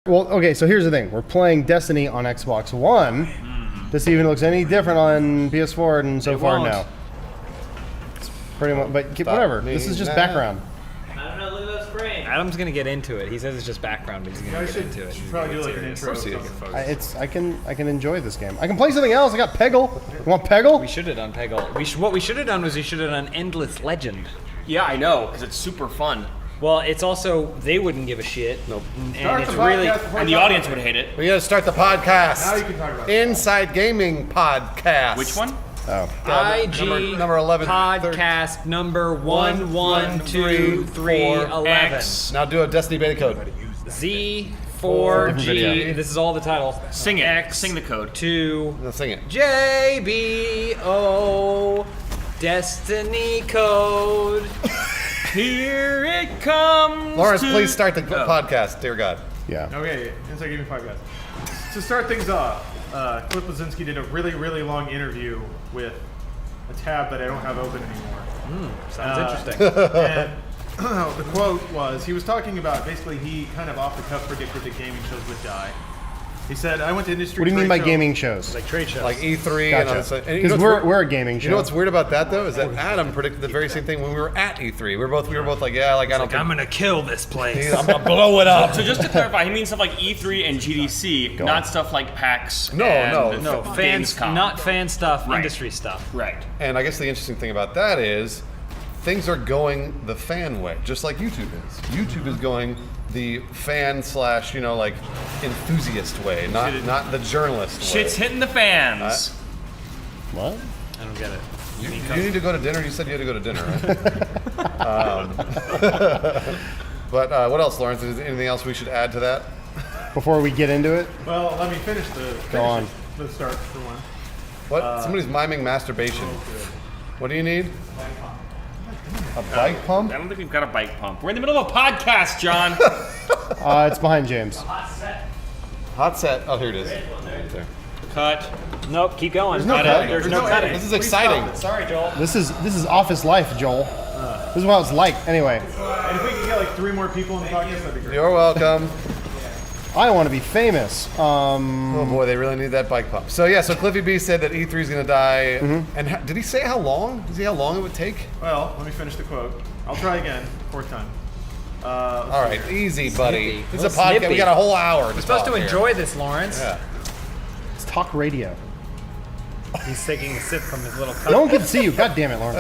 Well, okay, so here's the thing. We're playing Destiny on Xbox One. This even looks any different on PS4 and so far no. It's pretty much, but whatever. This is just background. I don't know, look at that screen. Adam's gonna get into it. He says it's just background, but he's gonna get into it. Should probably do like an intro. I can enjoy this game. I can play something else. I got Peggle. You want Peggle? We should have done Peggle. What we should have done was we should have done Endless Legend. Yeah, I know, because it's super fun. Well, it's also, they wouldn't give a shit. Nope. And it's really, and the audience would hate it. We gotta start the podcast. Now you can talk about it. Inside Gaming Podcast. Which one? IG number 11. podcast number 112311. X. Now do a Destiny beta code. Z4G. This is all the title. Sing it. X Sing the code. 2 Now sing it. JBO Destiny code. Here it comes. Lawrence, please start the podcast, dear God. Yeah. Okay, Inside Gaming Podcast. To start things off, Cliff Bleszinski did a really, really long interview with a tab that I don't have open anymore. Sounds interesting. And the quote was, he was talking about, basically he kind of off the cuff predicted that gaming shows would die. He said, I went to industry What do you mean trade by show- gaming shows? Like trade shows. Like E3 Gotcha. and all that. Because we're a gaming show. You know what's weird about that though is that Adam predicted the very same thing when we were at E3. We were both like, yeah, like I don't think I'm gonna kill this place. I'm gonna blow it up. So just to clarify, he means stuff like E3 and GDC, not stuff like PAX. No, and No, fans, Gamescom. not fan stuff, Right. industry stuff. Right. And I guess the interesting thing about that is things are going the fan way, just like YouTube is. YouTube is going the fan / like enthusiast way, not the journalist way. Shit's hitting the fans. What? I don't get it. You need to go to dinner. You said you had to go to dinner, right? But what else, Lawrence? Is there anything else we should add to that? Before we get into it? Well, let me finish the start for one. What? Somebody's miming masturbation. What do you need? A bike pump? I don't think we've got a bike pump. We're in the middle of a podcast, John. It's behind James. Hot set. Oh, here it is. Right there. Cut. Nope, keep going. There's no cutting. There's no There's no cutting. This is exciting. Sorry, Joel. This is office life, Joel. This is what it's like. Anyway, And if we could get like 3 more people in the podcast, that'd be great. You're welcome. I want to be famous. Oh boy, they really need that bike pump. So yeah, so Cliffy B said that E3 is going to die. And did he say how long? Did he say how long it would take? Well, let me finish the quote. I'll try again, 4th time. All right, easy, buddy. Snippy. This is a Little podcast. snippy. We got a whole hour. We're supposed to enjoy this, Lawrence. Yeah. It's talk radio. He's taking a sip from his little cup. No one can see you. God damn it, Lauren.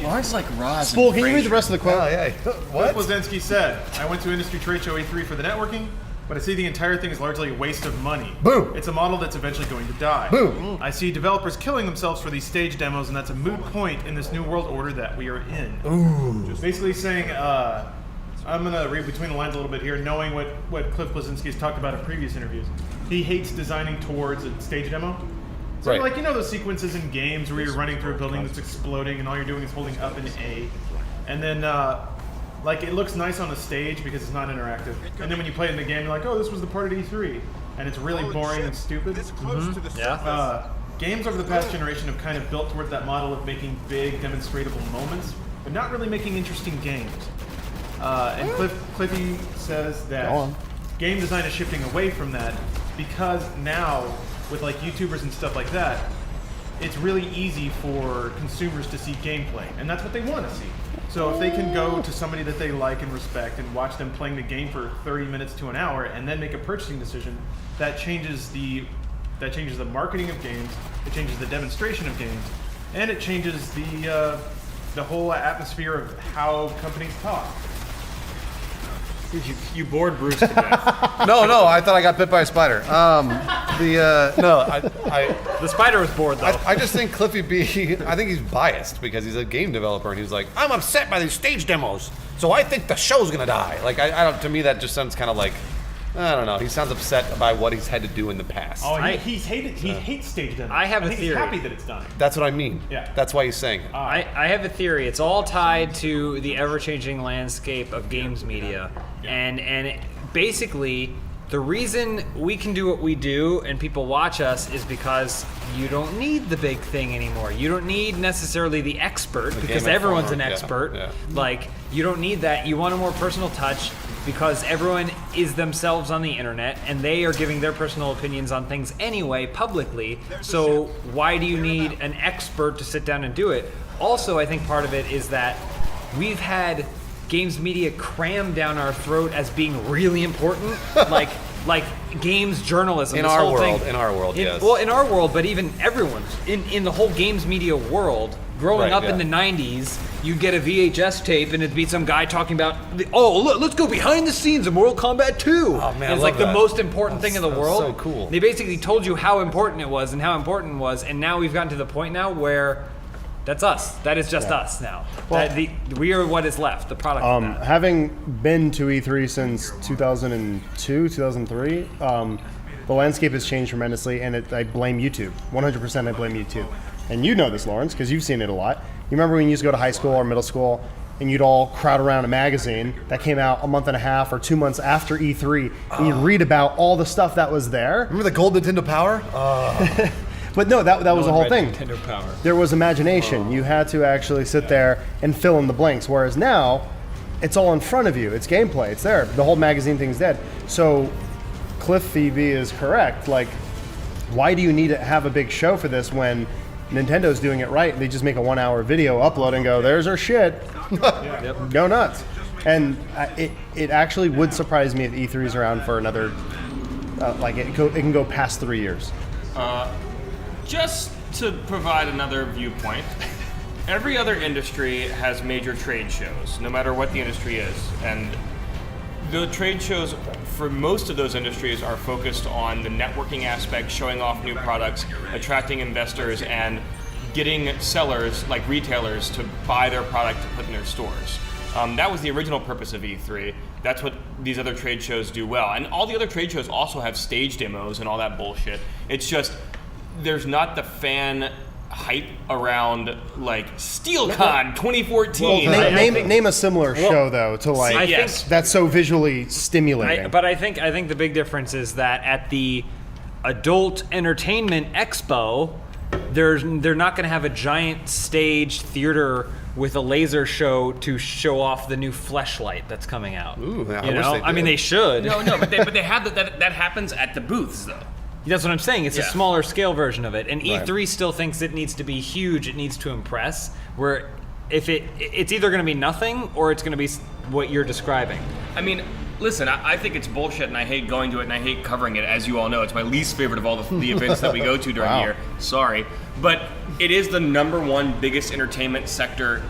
Lawrence is like Roz. Spool, can you read the rest of the quote? Oh yeah. What? What? Bleszinski said, I went to industry trade show E3 for the networking, but I see the entire thing is largely a waste of money. Boom. It's a model that's eventually going to die. Boom. I see developers killing themselves for these stage demos, and that's a moot point in this new world order that we are in. Ooh. Just basically saying, I'm going to read between the lines a little bit here, knowing what Cliff Bleszinski has talked about in previous interviews. He hates designing towards a stage demo. So Right. like, you know those sequences in games where you're running through a building that's exploding and all you're doing is holding up an A. And then, like, it looks nice on the stage because it's not interactive. And then when you play it in the game, you're like, oh, this was the part at E3. And it's really boring and stupid. Yeah. Games over the past generation have kind of built towards that model of making big, demonstratable moments, but not really making interesting games. And Cliffy says Go that on. game design is shifting away from that because now, with like YouTubers and stuff like that, it's really easy for consumers to see gameplay, and that's what they want to see. So if they can go to somebody that they like and respect and watch them playing the game for 30 minutes to an hour and then make a purchasing decision, that changes the marketing of games, it changes the demonstration of games, and it changes the whole atmosphere of how companies talk. You bored Bruce to death. No, I thought I got bit by a spider. The spider was bored, though. I just think Cliffy B, I think he's biased because he's a game developer and he's like, I'm upset by these stage demos, so I think the show's gonna die. Like, I don't. To me, that just sounds kind of like, I don't know. He sounds upset by what he's had to do in the past. Oh, he hates stage demos. I have a think theory. He's happy that it's done. That's what I mean. Yeah. That's why he's saying it. I have a theory. It's all tied to the ever-changing landscape of games media, and basically the reason we can do what we do and people watch us is because you don't need the big thing anymore. You don't need necessarily the expert because Game everyone's an Informer, expert. yeah. Like, you don't need that. You want a more personal touch. because everyone is themselves on the internet and they are giving their personal opinions on things anyway publicly. So why do you need an expert to sit down and do it? Also, I think part of it is that we've had games media crammed down our throat as being really important, like games journalism. In this our whole world, thing. yes. Well, in our world, but even everyone's in the whole games media world. Growing Right, up yeah. in the '90s, you'd get a VHS tape and it'd be some guy talking about, look, let's go behind the scenes of Mortal Kombat 2. Oh, man, I and it's love like the that. most important thing in the That was world. so cool. They basically told you how important it was and how important it was, and now we've gotten to the point now where that's us. That is just us now. Well- We are what is left. The product. of that. Having been to E3 since 2002, 2003, the landscape has changed tremendously, and I blame YouTube. 100% I blame YouTube. And you know this, Lawrence, because you've seen it a lot. You remember when you used to go to high school or middle school, and you'd all crowd around a magazine that came out a month and a half or 2 months after E3, and you'd read about all the stuff that was there. Remember the gold Nintendo Power? But no, that was the whole thing. Nintendo Power. There was imagination. You had to actually sit there and fill in the blanks. Whereas now, it's all in front of you. It's gameplay. It's there. The whole magazine thing's dead. So, Cliff Phoebe is correct. Like, why do you need to have a big show for this when Nintendo's doing it right? They just make a 1 hour video, upload, and go, "There's our shit." Go nuts. And it actually would surprise me if E3 is around for another. It can go past 3 years. Just to provide another viewpoint, every other industry has major trade shows, no matter what the industry is. And the trade shows for most of those industries are focused on the networking aspect, showing off new products, attracting investors, and getting sellers, like retailers, to buy their product to put in their stores. That was the original purpose of E3. That's what these other trade shows do well. And all the other trade shows also have stage demos and all that bullshit. It's just, there's not the fan hype around like SteelCon 2014. Name a similar show though to like I think- that's so visually stimulating. But I think the big difference is that at the Adult Entertainment Expo, they're not going to have a giant stage theater with a laser show to show off the new Fleshlight that's coming out. Ooh, I you wish know, they I mean, did. they should. No, but they have that happens at the booths though. That's what I'm saying. It's a Yeah. smaller scale version of it, and Right. E3 still thinks it needs to be huge. It needs to impress. Where if it's either going to be nothing or it's going to be what you're describing. I mean, listen, I think it's bullshit, and I hate going to it, and I hate covering it. As you all know, it's my least favorite of all the events that we go to during Wow. the year. Sorry, but it is the #1 biggest entertainment sector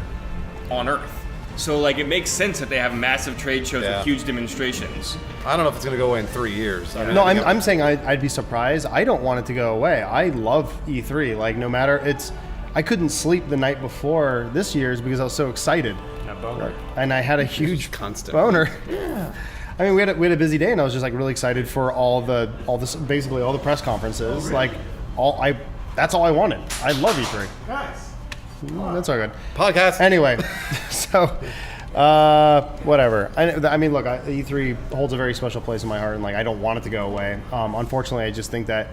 on Earth. So, like, it makes sense that they have massive trade shows Yeah. with huge demonstrations. I don't know if it's going to go away in 3 years. I mean, No, I think I'm saying I'd be surprised. I don't want it to go away. I love E3. Like, no matter I couldn't sleep the night before this year's because I was so excited, and I had a huge constant. boner. Yeah. I mean, we had a busy day, and I was just like really excited for basically all the press conferences. Like, that's all I wanted. I love E3. Nice. That's all good. Podcast. Anyway, so whatever. I mean, look, E3 holds a very special place in my heart, and like I don't want it to go away. Unfortunately, I just think that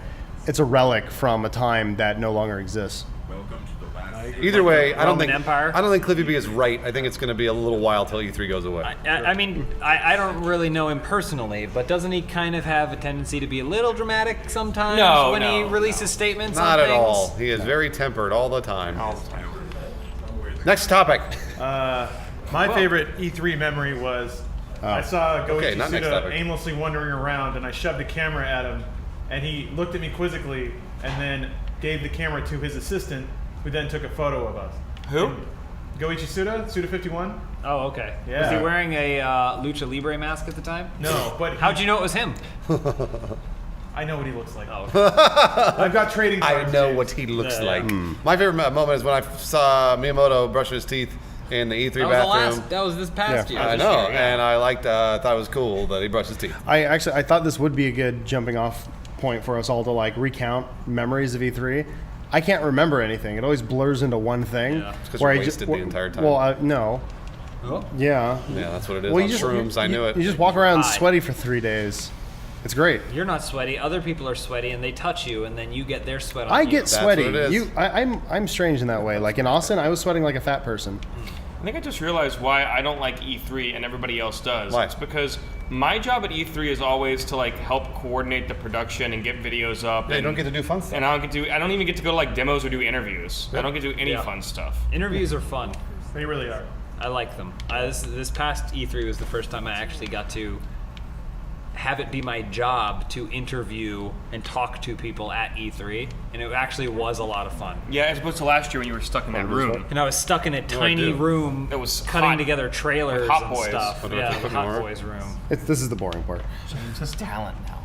it's a relic from a time that no longer exists. Either way, I don't Roman think Empire? I don't think Cliffy B is right. I think it's going to be a little while till E3 goes away. I mean, I don't really know him personally, but doesn't he kind of have a tendency to be a little dramatic sometimes when he releases statements Not on at things? all. He is very tempered all the time. Next topic. My favorite E3 memory was I saw Okay, not next Goichi Suda topic. aimlessly wandering around, and I shoved a camera at him, and he looked at me quizzically, and then gave the camera to his assistant, who then took a photo of us. Who? Goichi Suda, Suda 51. Oh, okay. Yeah. Was he wearing a Lucha Libre mask at the time? No, but How'd you know it was him? I know what he looks like. Oh, I've got trading I cards. know James. what he looks Yeah. like. My favorite moment is when I saw Miyamoto brushing his teeth in the E3 bathroom. that was this past year. I know, and I thought it was cool that he brushed his teeth. I thought this would be a good jumping off point for us all to like recount memories of E3. I can't remember anything. It always blurs into one thing. Yeah. It's 'cause where you're I wasted the entire time. Well, no. Oh. Yeah. Yeah, that's what it is. Well, On shrooms, I knew it. You just walk around Why? sweaty for 3 days. It's great. You're not sweaty. Other people are sweaty, and they touch you, and then you get their sweat on I you. get That's sweaty. what it is. I'm strange in that way. Like in Austin, I was sweating like a fat person. I think I just realized why I don't like E3 and everybody else does. Why? It's because My job at E3 is always to like help coordinate the production and get videos up. Yeah, you don't get to do fun stuff. And I don't even get to go to like demos or do interviews. I don't get to do any Yeah. fun stuff. Interviews are fun. They really are. I like them. This past E3 was the first time I actually got to have it be my job to interview and talk to people at E3, and it actually was a lot of fun. Yeah, as opposed to last year when you were stuck in that room. And I was stuck in a tiny room It was cutting hot. together trailers Hot and Boys. stuff. Oh, Yeah, that's the fucking Hot hard. Boys room. This is the boring part. James has talent now.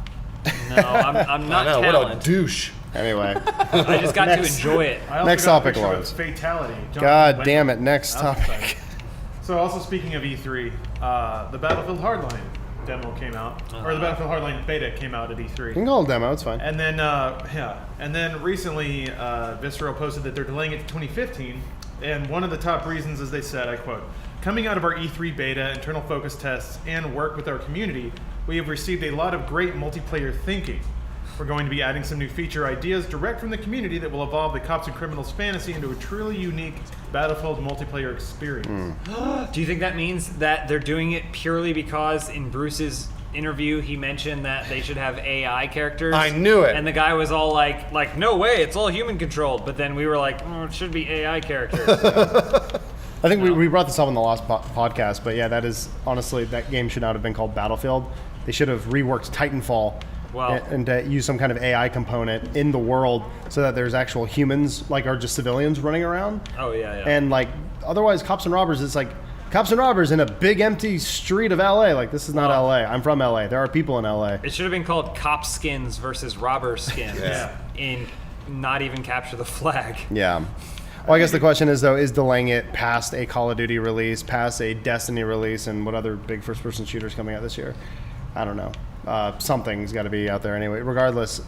No, I'm not I know, what a talented. douche. Anyway, I just got to Next. enjoy it. I also Next got a topic, picture of Lawrence. Fatality. Jonathan God Wayne. damn it, next That was topic. exciting. So also speaking of E3, the Battlefield Hardline demo came out, or the Battlefield Hardline beta came out at You E3. can call it a demo, it's fine. And then recently, Visceral posted that they're delaying it to 2015. And one of the top reasons is they said, I quote, "Coming out of our E3 beta, internal focus tests, and work with our community, we have received a lot of great multiplayer thinking. We're going to be adding some new feature ideas direct from the community that will evolve the Cops and Criminals fantasy into a truly unique Battlefield multiplayer experience." Do you think that means that they're doing it purely because in Bruce's interview he mentioned that they should have AI characters? I knew it. And the guy was all like, no way, it's all human controlled. But then we were like, oh, it should be AI characters. I think we brought this up in the last podcast, but yeah, that is honestly, that game should not have been called Battlefield. They should have reworked Titanfall Wow. and use some kind of AI component in the world so that there's actual humans, like, are just civilians running around. Oh, yeah. And like, otherwise, cops and robbers, it's like cops and robbers in a big empty street of LA. Like, this is not Oh. LA. I'm from LA. There are people in LA. It should have been called Cop Skins versus Robber Skins. Yeah. In not even Capture the Flag. Yeah. Well, I guess the question is, though, is delaying it past a Call of Duty release, past a Destiny release, and what other big first-person shooters coming out this year? I don't know. Something's got to be out there anyway. Regardless,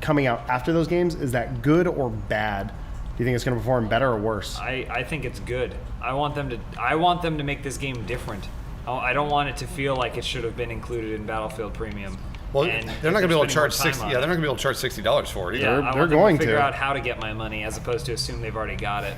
coming out after those games, is that good or bad? Do you think it's going to perform better or worse? I think it's good. I want them to make this game different. I don't want it to feel like it should have been included in Battlefield Premium. Well, And they're not going to be able to spending more charge time 60. on Yeah, it. they're not going to be able to charge $60 for it either. Yeah, They're I want them going to figure to. out how to get my money as opposed to assume they've already got it.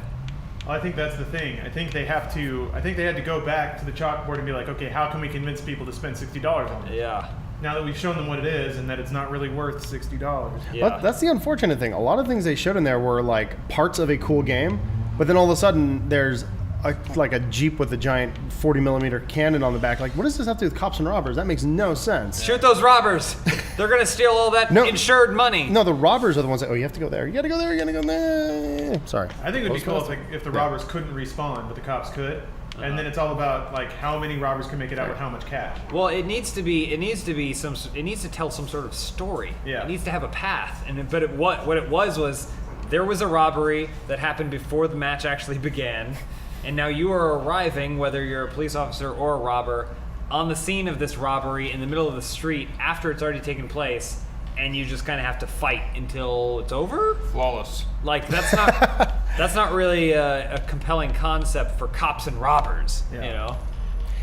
I think that's the thing. I think they had to go back to the chalkboard and be like, okay, how can we convince people to spend $60 on it? Yeah. Now that we've shown them what it is and that it's not really worth $60. Yeah. But that's the unfortunate thing. A lot of things they showed in there were like parts of a cool game, but then all of a sudden there's a Jeep with a giant 40mm cannon on the back. Like, what does this have to do with cops and robbers? That makes no sense. Shoot those robbers. They're going to steal all that No. insured money. No, the robbers are the ones that, oh, you have to go there. You got to go there. You got to go there. Sorry. I think it would be cool if the robbers couldn't respawn, but the cops could. And then it's all about like how many robbers can make it out with how much cash. Well, it needs to tell some sort of story. Yeah. It needs to have a path. What it was there was a robbery that happened before the match actually began, and now you are arriving, whether you're a police officer or a robber, on the scene of this robbery in the middle of the street after it's already taken place, and you just kind of have to fight until it's over. Flawless. Like that's not really a compelling concept for cops and robbers. Yeah. You know.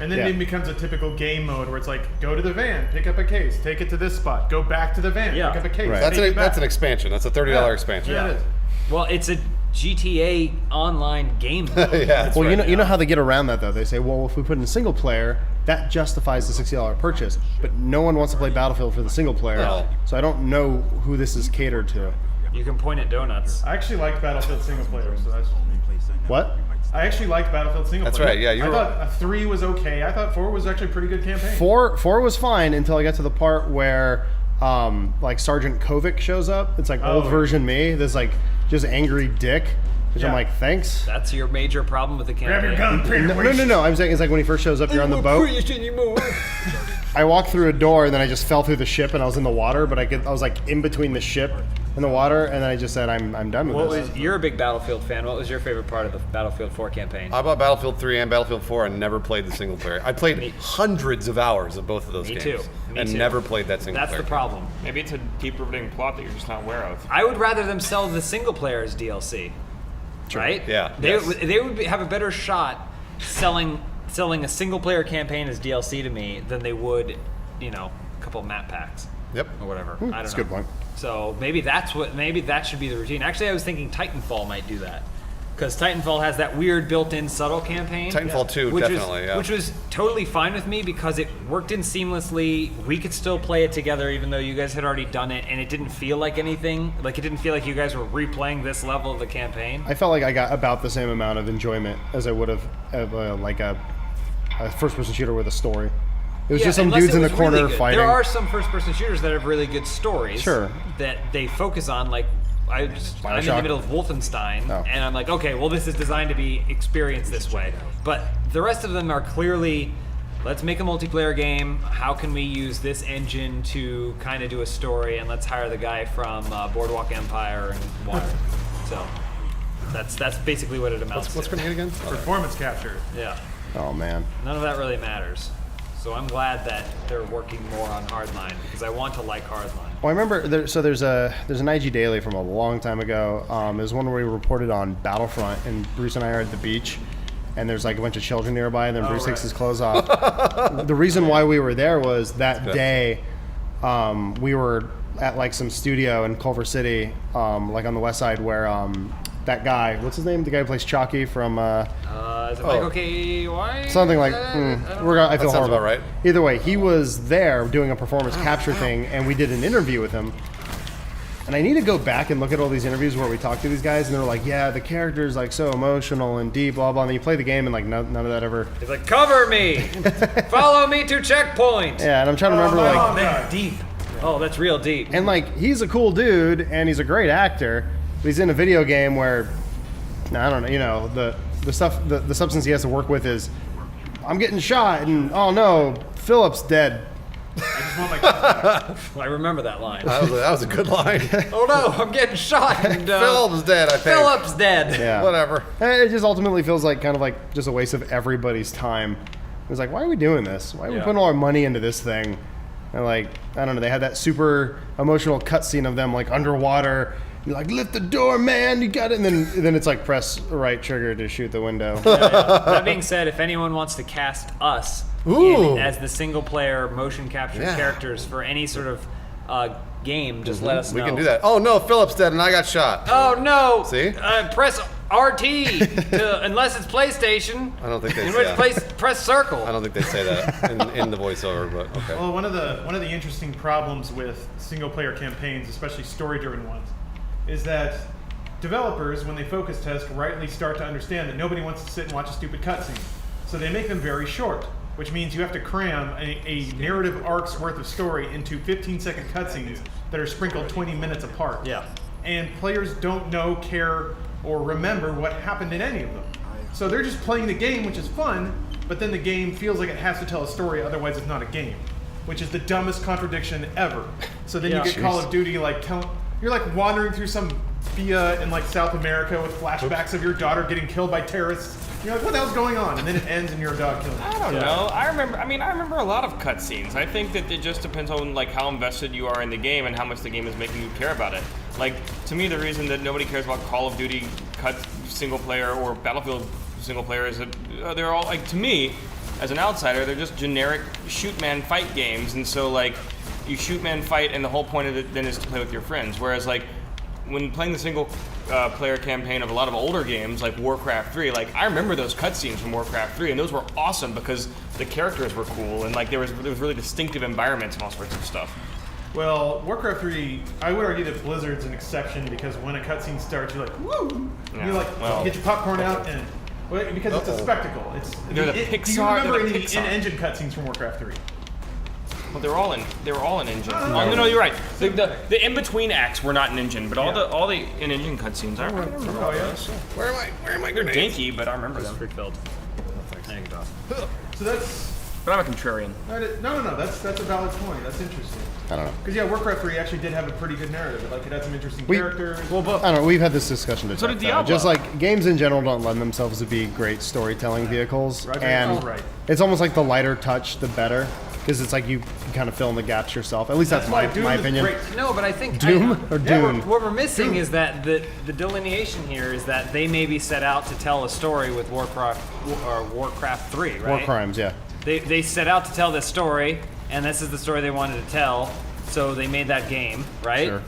And then Yeah. it becomes a typical game mode where it's like, go to the van, pick up a case, take it to this spot, go back to the van, Yeah. pick up a case, Right. take it back. That's an expansion. That's a $30 expansion. Yeah, it is. Well, it's a GTA online game mode. Yeah, that's Well, right. you know how they get around that, though. They say, well, if we put in single player, that justifies the $60 purchase. But no one wants to play Battlefield for the single player. No. So I don't know who this is catered to. You can point at donuts. I actually liked Battlefield single player, so that's. What? I actually liked Battlefield single That's player. right, yeah, you I were- thought 3 was okay. I thought 4 was actually a pretty good campaign. Four was fine until I got to the part where like Sergeant Kovic shows up. It's like old Oh. version me. This like just angry dick. Which I'm Yeah. like, thanks. That's your major problem with the Grab campaign. your gun, pretty No. I'm saying it's like when he first shows up, you're on the boat. I walked through a door and then I just fell through the ship and I was in the water. But I was like in between the ship and the water, and then I just said, I'm done with this. You're a big Battlefield fan. What was your favorite part of the Battlefield 4 campaign? I bought Battlefield 3 and Battlefield 4 and never played the single player. I played hundreds of hours of both of those Me games. too. Me and too. never played that single That's player. the problem. Maybe it's a deep riveting plot that you're just not aware of. I would rather them sell the single player as DLC. Right? Yeah, They, yes. they would have a better shot selling a single player campaign as DLC to me than they would, a couple map packs Yep. or whatever. I don't know. That's a good point. So maybe that should be the routine. Actually, I was thinking Titanfall might do that. Because Titanfall has that weird built-in subtle campaign. Titanfall 2, definitely, yeah. Which was totally fine with me because it worked in seamlessly. We could still play it together even though you guys had already done it, and it didn't feel like anything. Like, it didn't feel like you guys were replaying this level of the campaign. I felt like I got about the same amount of enjoyment as I would have like a first-person shooter with a story. It was just some unless dudes it in the was corner really good. fighting. There are some first-person shooters that have really good stories. Sure. That they focus on, like I'm in the Bioshock. middle of Wolfenstein, Oh. and I'm like, okay, well, this is designed to be experienced this way. But the rest of them are clearly, let's make a multiplayer game. How can we use this engine to kind of do a story? And let's hire the guy from Boardwalk Empire and Water. So that's basically what it amounts What's to. grenade again? Performance capture. Yeah. Oh man. None of that really matters. So I'm glad that they're working more on Hardline because I want to like Hardline. Well, I remember there's an IG Daily from a long time ago. It was one where we reported on Battlefront, and Bruce and I are at the beach, and there's like a bunch of children nearby, and then Bruce takes his clothes off. The reason why we were there was that day we were at like some studio in Culver City, like on the west side, where that guy, what's his name? The guy who plays Chalky from Is it Michael K. White? something like. I feel sounds horrible. about right. Either way, he was there doing a performance capture thing, and we did an interview with him. And I need to go back and look at all these interviews where we talk to these guys, and they're like, "Yeah, the character's like so emotional and deep, blah blah." And then you play the game, and like none of that ever. He's like, cover me! Follow me to checkpoint! Yeah, and I'm trying to remember like, That's deep. Oh, that's real deep. and like he's a cool dude, and he's a great actor, but he's in a video game where, I don't know, you know, the stuff, the substance he has to work with is, I'm getting shot, and oh no, Philip's dead. I just want my cuts back. I remember that line. That was a good line. Oh no, I'm getting shot! And, Philip's dead, I think. Philip's dead! Yeah. Whatever. And it just ultimately feels like kind of like just a waste of everybody's time. It's like, why are we doing this? Why are we Yeah. putting all our money into this thing? And like, I don't know, they had that super emotional cutscene of them like underwater. You're like, lift the door, man, you got it. And then it's like press right trigger to shoot the window. That being said, if anyone wants to cast us Ooh. as the single player motion capture Yeah. characters for any sort of game, just let us know. We can do that. Oh no, Philip's dead and I got shot. Oh no! See? Press RT to, unless it's PlayStation. I don't think they In say which that. press circle. I don't think they say that in the voiceover, but okay. Well, one of the interesting problems with single player campaigns, especially story driven ones, is that developers, when they focus test, rightly start to understand that nobody wants to sit and watch a stupid cutscene. So they make them very short, which means you have to cram a narrative arc's worth of story into 15-second cutscenes that are sprinkled 20 minutes apart. Yeah. And players don't know, care, or remember what happened in any of them. So they're just playing the game, which is fun, but then the game feels like it has to tell a story, otherwise it's not a game, which is the dumbest contradiction ever. So then Yeah. you get Call of Duty, like you're like wandering through some villa in like South America with flashbacks of your daughter getting killed by terrorists. You're like, what the hell's going on? And then it ends and you're a dog killer. I don't know. I remember a lot of cutscenes. I think that it just depends on like how invested you are in the game and how much the game is making you care about it. Like, to me, the reason that nobody cares about Call of Duty single player or Battlefield single player is that they're all, like, to me, as an outsider, they're just generic shoot man fight games. And so like you shoot man fight, and the whole point of it then is to play with your friends. Whereas like when playing the single player campaign of a lot of older games like Warcraft 3, like I remember those cutscenes from Warcraft 3, and those were awesome because the characters were cool and like there was really distinctive environments and all sorts of stuff. Well, Warcraft 3, I would argue that Blizzard's an exception because when a cutscene starts, you're like, woo! Yeah, You're like, well, get your popcorn out and. Well, because it's a spectacle. It's They're the do you Pixar- remember they're the any Pixar. in-engine cutscenes from Warcraft 3? Well, they were all in engine. Oh, no, you're right. The in between acts were not in engine, but all the in engine cutscenes I remember. Oh yeah. Where am I They're grenades? dinky, but I remember them. Filled. Thank you. So that's But I'm a contrarian. no. That's a valid point. That's interesting. I don't know. Because yeah, Warcraft 3 actually did have a pretty good narrative. Like it had some interesting We- characters. I don't know. We've had this discussion to So death, did though. Diablo. Just like games in general don't lend themselves to be great storytelling vehicles, Roger, and that's right. it's almost like the lighter touch, the better, because it's like you can kind of fill in the gaps yourself. At least that's, why my Doom is opinion. great. No, but I think Doom or Dune? What we're missing is that the delineation here is that they maybe set out to tell a story with Warcraft 3, right? War crimes, yeah. They set out to tell this story, and this is the story they wanted to tell, so they made that game, right? Sure.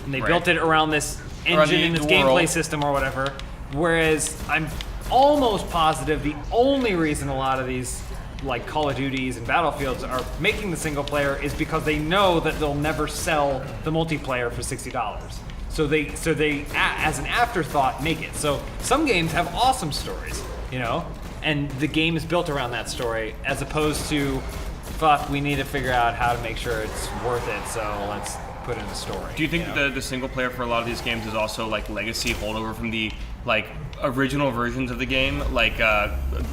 And they Right. built it around this Around engine the and this world. gameplay system or whatever. Whereas I'm almost positive the only reason a lot of these like Call of Duties and Battlefields are making the single player is because they know that they'll never sell the multiplayer for $60. So they as an afterthought make it. So some games have awesome stories, you know, and the game is built around that story as opposed to, fuck, we need to figure out how to make sure it's worth it. So let's put in a story. Do you think the single player for a lot of these games is also like legacy holdover from the like original versions of the game? Like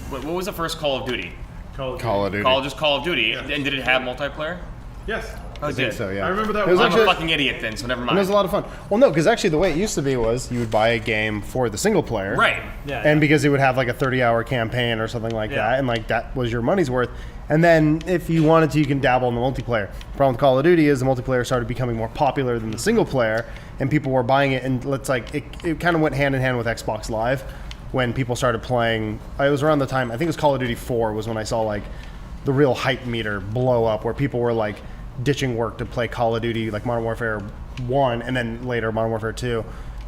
what was the first Call of Duty? Call of Duty. Call of Duty. Yeah. And did it have multiplayer? Yes. Oh, I think so, yeah. I remember that It was one. I'm actually- a fucking idiot then, so never And mind. it was a lot of fun. Well, no, because actually the way it used to be was you would buy a game for the single player. Right. Yeah. And because it would have like a 30-hour campaign or something like Yeah. that, and like that was your money's worth. And then if you wanted to, you can dabble in the multiplayer. The problem with Call of Duty is the multiplayer started becoming more popular than the single player, and people were buying it. And it's like it kind of went hand in hand with Xbox Live when people started playing. It was around the time, I think it was Call of Duty 4 was when I saw like the real hype meter blow up, where people were like ditching work to play Call of Duty, like Modern Warfare 1, and then later Modern Warfare 2,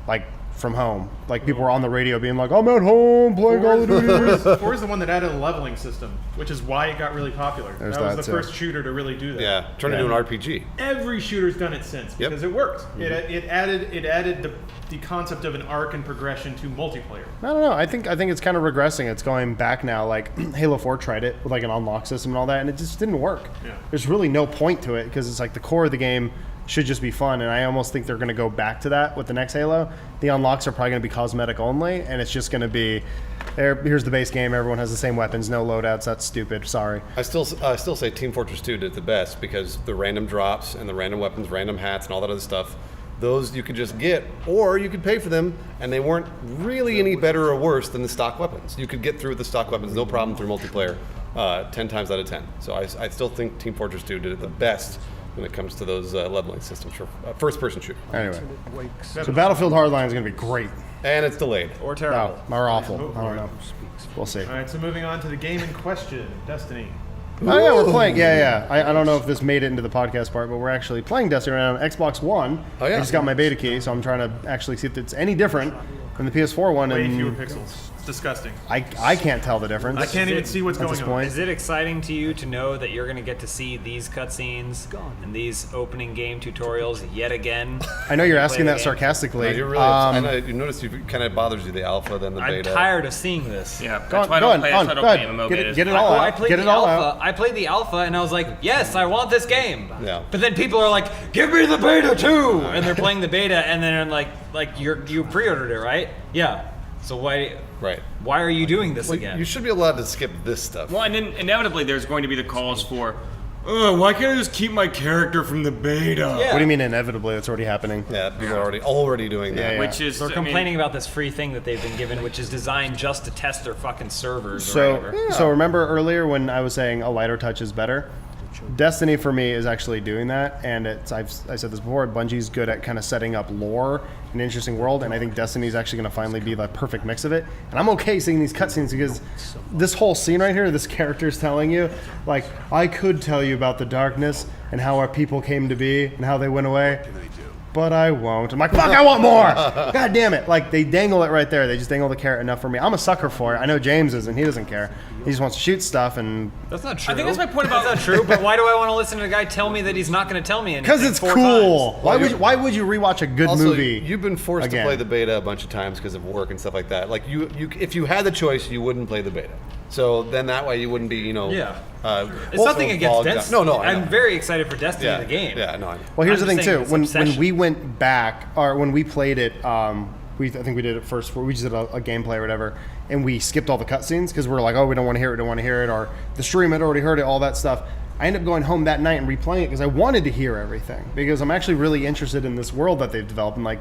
like from home. Like people were on the radio being like, I'm at home playing Call of Duty. 4 is the one that added a leveling system, which is why it got really popular. There's that was that the too. first shooter to really do that. Yeah, turn it into an RPG. Every shooter's done it since Yep. because it worked. It added the concept of an arc and progression to multiplayer. I don't know. I think it's kind of regressing. It's going back now. Like Halo 4 tried it with like an unlock system and all that, and it just didn't work. Yeah. There's really no point to it because it's like the core of the game should just be fun, and I almost think they're going to go back to that with the next Halo. The unlocks are probably going to be cosmetic only, and it's just going to be here's the base game. Everyone has the same weapons, no loadouts. That's stupid. Sorry. I still say Team Fortress 2 did it the best because the random drops and the random weapons, random hats, and all that other stuff, those you could just get, or you could pay for them, and they weren't really any better or worse than the stock weapons. You could get through the stock weapons no problem through multiplayer 10 times out of 10. So I still think Team Fortress 2 did it the best when it comes to those leveling systems for first-person shooter. Anyway, so Battlefield Hardline is going to be great. And it's delayed. Or terrible. No, or awful. I don't know. We'll see. All right, so moving on to the game in question, Destiny. Oh yeah, we're playing. Yeah. I don't know if this made it into the podcast part, but we're actually playing Destiny right now on Xbox One. Oh, yeah. I just got my beta key, so I'm trying to actually see if it's any different than the PS4 one. Way and fewer pixels. It's disgusting. I can't tell the difference. I can't even see what's at going this on. point. Is it exciting to you to know that you're going to get to see these cutscenes and these opening game tutorials yet again? I know you're Play asking the that game? sarcastically. No, you're really. I know, you notice you kind of bothers you the alpha than the I'm beta. tired of seeing this. Yeah, Go that's why I on, don't play. That's why I don't go play ahead. MMO Get betas. it all Oh, I out. played Get the it all alpha. out. I played the alpha, and I was like, "Yes, I want this game." Yeah. But then people are like, "Give me the beta too," and they're playing the beta, and then I'm like you pre-ordered it, right? Yeah. So Right. why are you doing this Well, again? you should be allowed to skip this stuff. Well, and then inevitably there's going to be the calls for, why can't I just keep my character from the beta? Yeah. What do you mean inevitably? That's already happening. Yeah, people are already doing that. Yeah. Which is They're I mean, complaining about this free thing that they've been given, which is designed just to test their fucking servers or So, whatever. so remember earlier when I was saying a lighter touch is better? Destiny for me is actually doing that, and I said this before. Bungie's good at kind of setting up lore, an interesting world, and I think Destiny's actually going to finally be the perfect mix of it. And I'm okay seeing these cutscenes because this whole scene right here, this character's telling you, like, I could tell you about the darkness and how our people came to be and how they went away, but I won't. I'm like, fuck, I want more! God damn it. Like, they dangle it right there. They just dangle the carrot enough for me. I'm a sucker for it. I know James isn't. He doesn't care. He just wants to shoot stuff, and That's not true. I think that's my point about That's not true. But why do I want to listen to a guy tell me that he's not going to tell me anything? because it's 4 cool. times? Why would you rewatch a good Also, movie? you've been forced again? to play the beta a bunch of times because of work and stuff like that. Like you, if you had the choice, you wouldn't play the beta. So then that way you wouldn't be, Yeah. It's also nothing against bogged down. Destiny. No, I know. I'm very excited for Destiny yeah, the game. Yeah, no, I know. Well, here's I'm the just thing saying too. it's When obsession. we went back, or when we played it, I think we did it first. We just did a gameplay or whatever, and we skipped all the cutscenes because we were like, oh, we don't want to hear it. We don't want to hear it. Or the stream had already heard it. All that stuff. I ended up going home that night and replaying it because I wanted to hear everything because I'm actually really interested in this world that they've developed and like.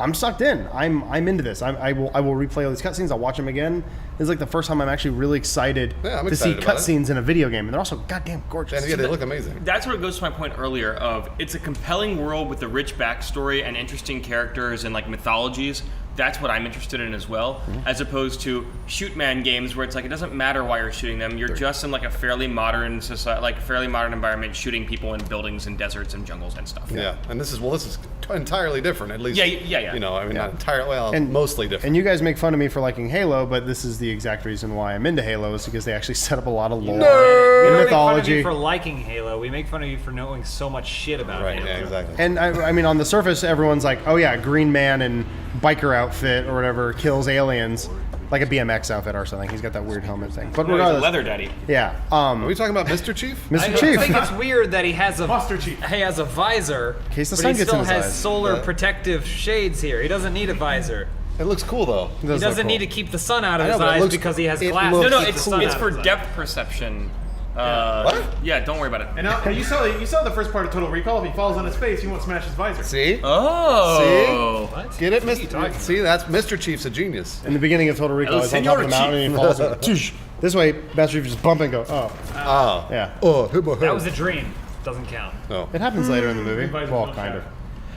I'm sucked in. I'm into this. I will replay all these cutscenes. I'll watch them again. This is like the first time I'm actually really excited Yeah, I'm to see excited about it. cutscenes in a video game, and they're also goddamn gorgeous. And yeah, they look amazing. That's where it goes to my point earlier of it's a compelling world with a rich backstory and interesting characters and like mythologies that's what I'm interested in as well, as opposed to shoot man games where it's like it doesn't matter why you're shooting them. You're just in like a fairly modern society, like a fairly modern environment, shooting people in buildings and deserts and jungles and stuff. Yeah, and this is entirely different. At least, Yeah. You know, I mean, not entirely, well, mostly different. And you guys make fun of me for liking Halo, but this is the exact reason why I'm into Halo, is because they actually set up a lot of lore We and don't make fun of mythology. you for liking Halo. We make fun of you for knowing so much shit about Right, Halo. yeah, exactly. And I mean, on the surface, everyone's like, "Oh yeah, Green Man in biker outfit or whatever kills aliens, like a BMX outfit or something." He's got that weird helmet thing. But No, he's a regardless, leather daddy. yeah. Are we talking about Mr. Chief? Mr. I Chief. think it's weird that he has a Master Chief. He has a visor, case the but sun he gets still in his has eyes. solar protective shades here. He doesn't need a visor. It looks cool though. It He does look doesn't cool. need to keep the sun out of I know, his but it eyes looks- because he has it glass. looks- No, to keep it's the sun out for of his depth perception. What? Yeah, don't worry about it. And now you saw the first part of Total Recall. If he falls on his face, you won't smash his visor. See? Oh. What? Get it, What are you talking Mr. See, that's Mr. Chief's a genius. In the beginning of Total Recall, he's on top of the Senor mountain and he falls. And toosh. This way, Master Chief just bump and go, oh, Oh. yeah. Oh, hit my head. That was a dream. Doesn't count. No. It happens later in the movie. Visors Well, don't kind count.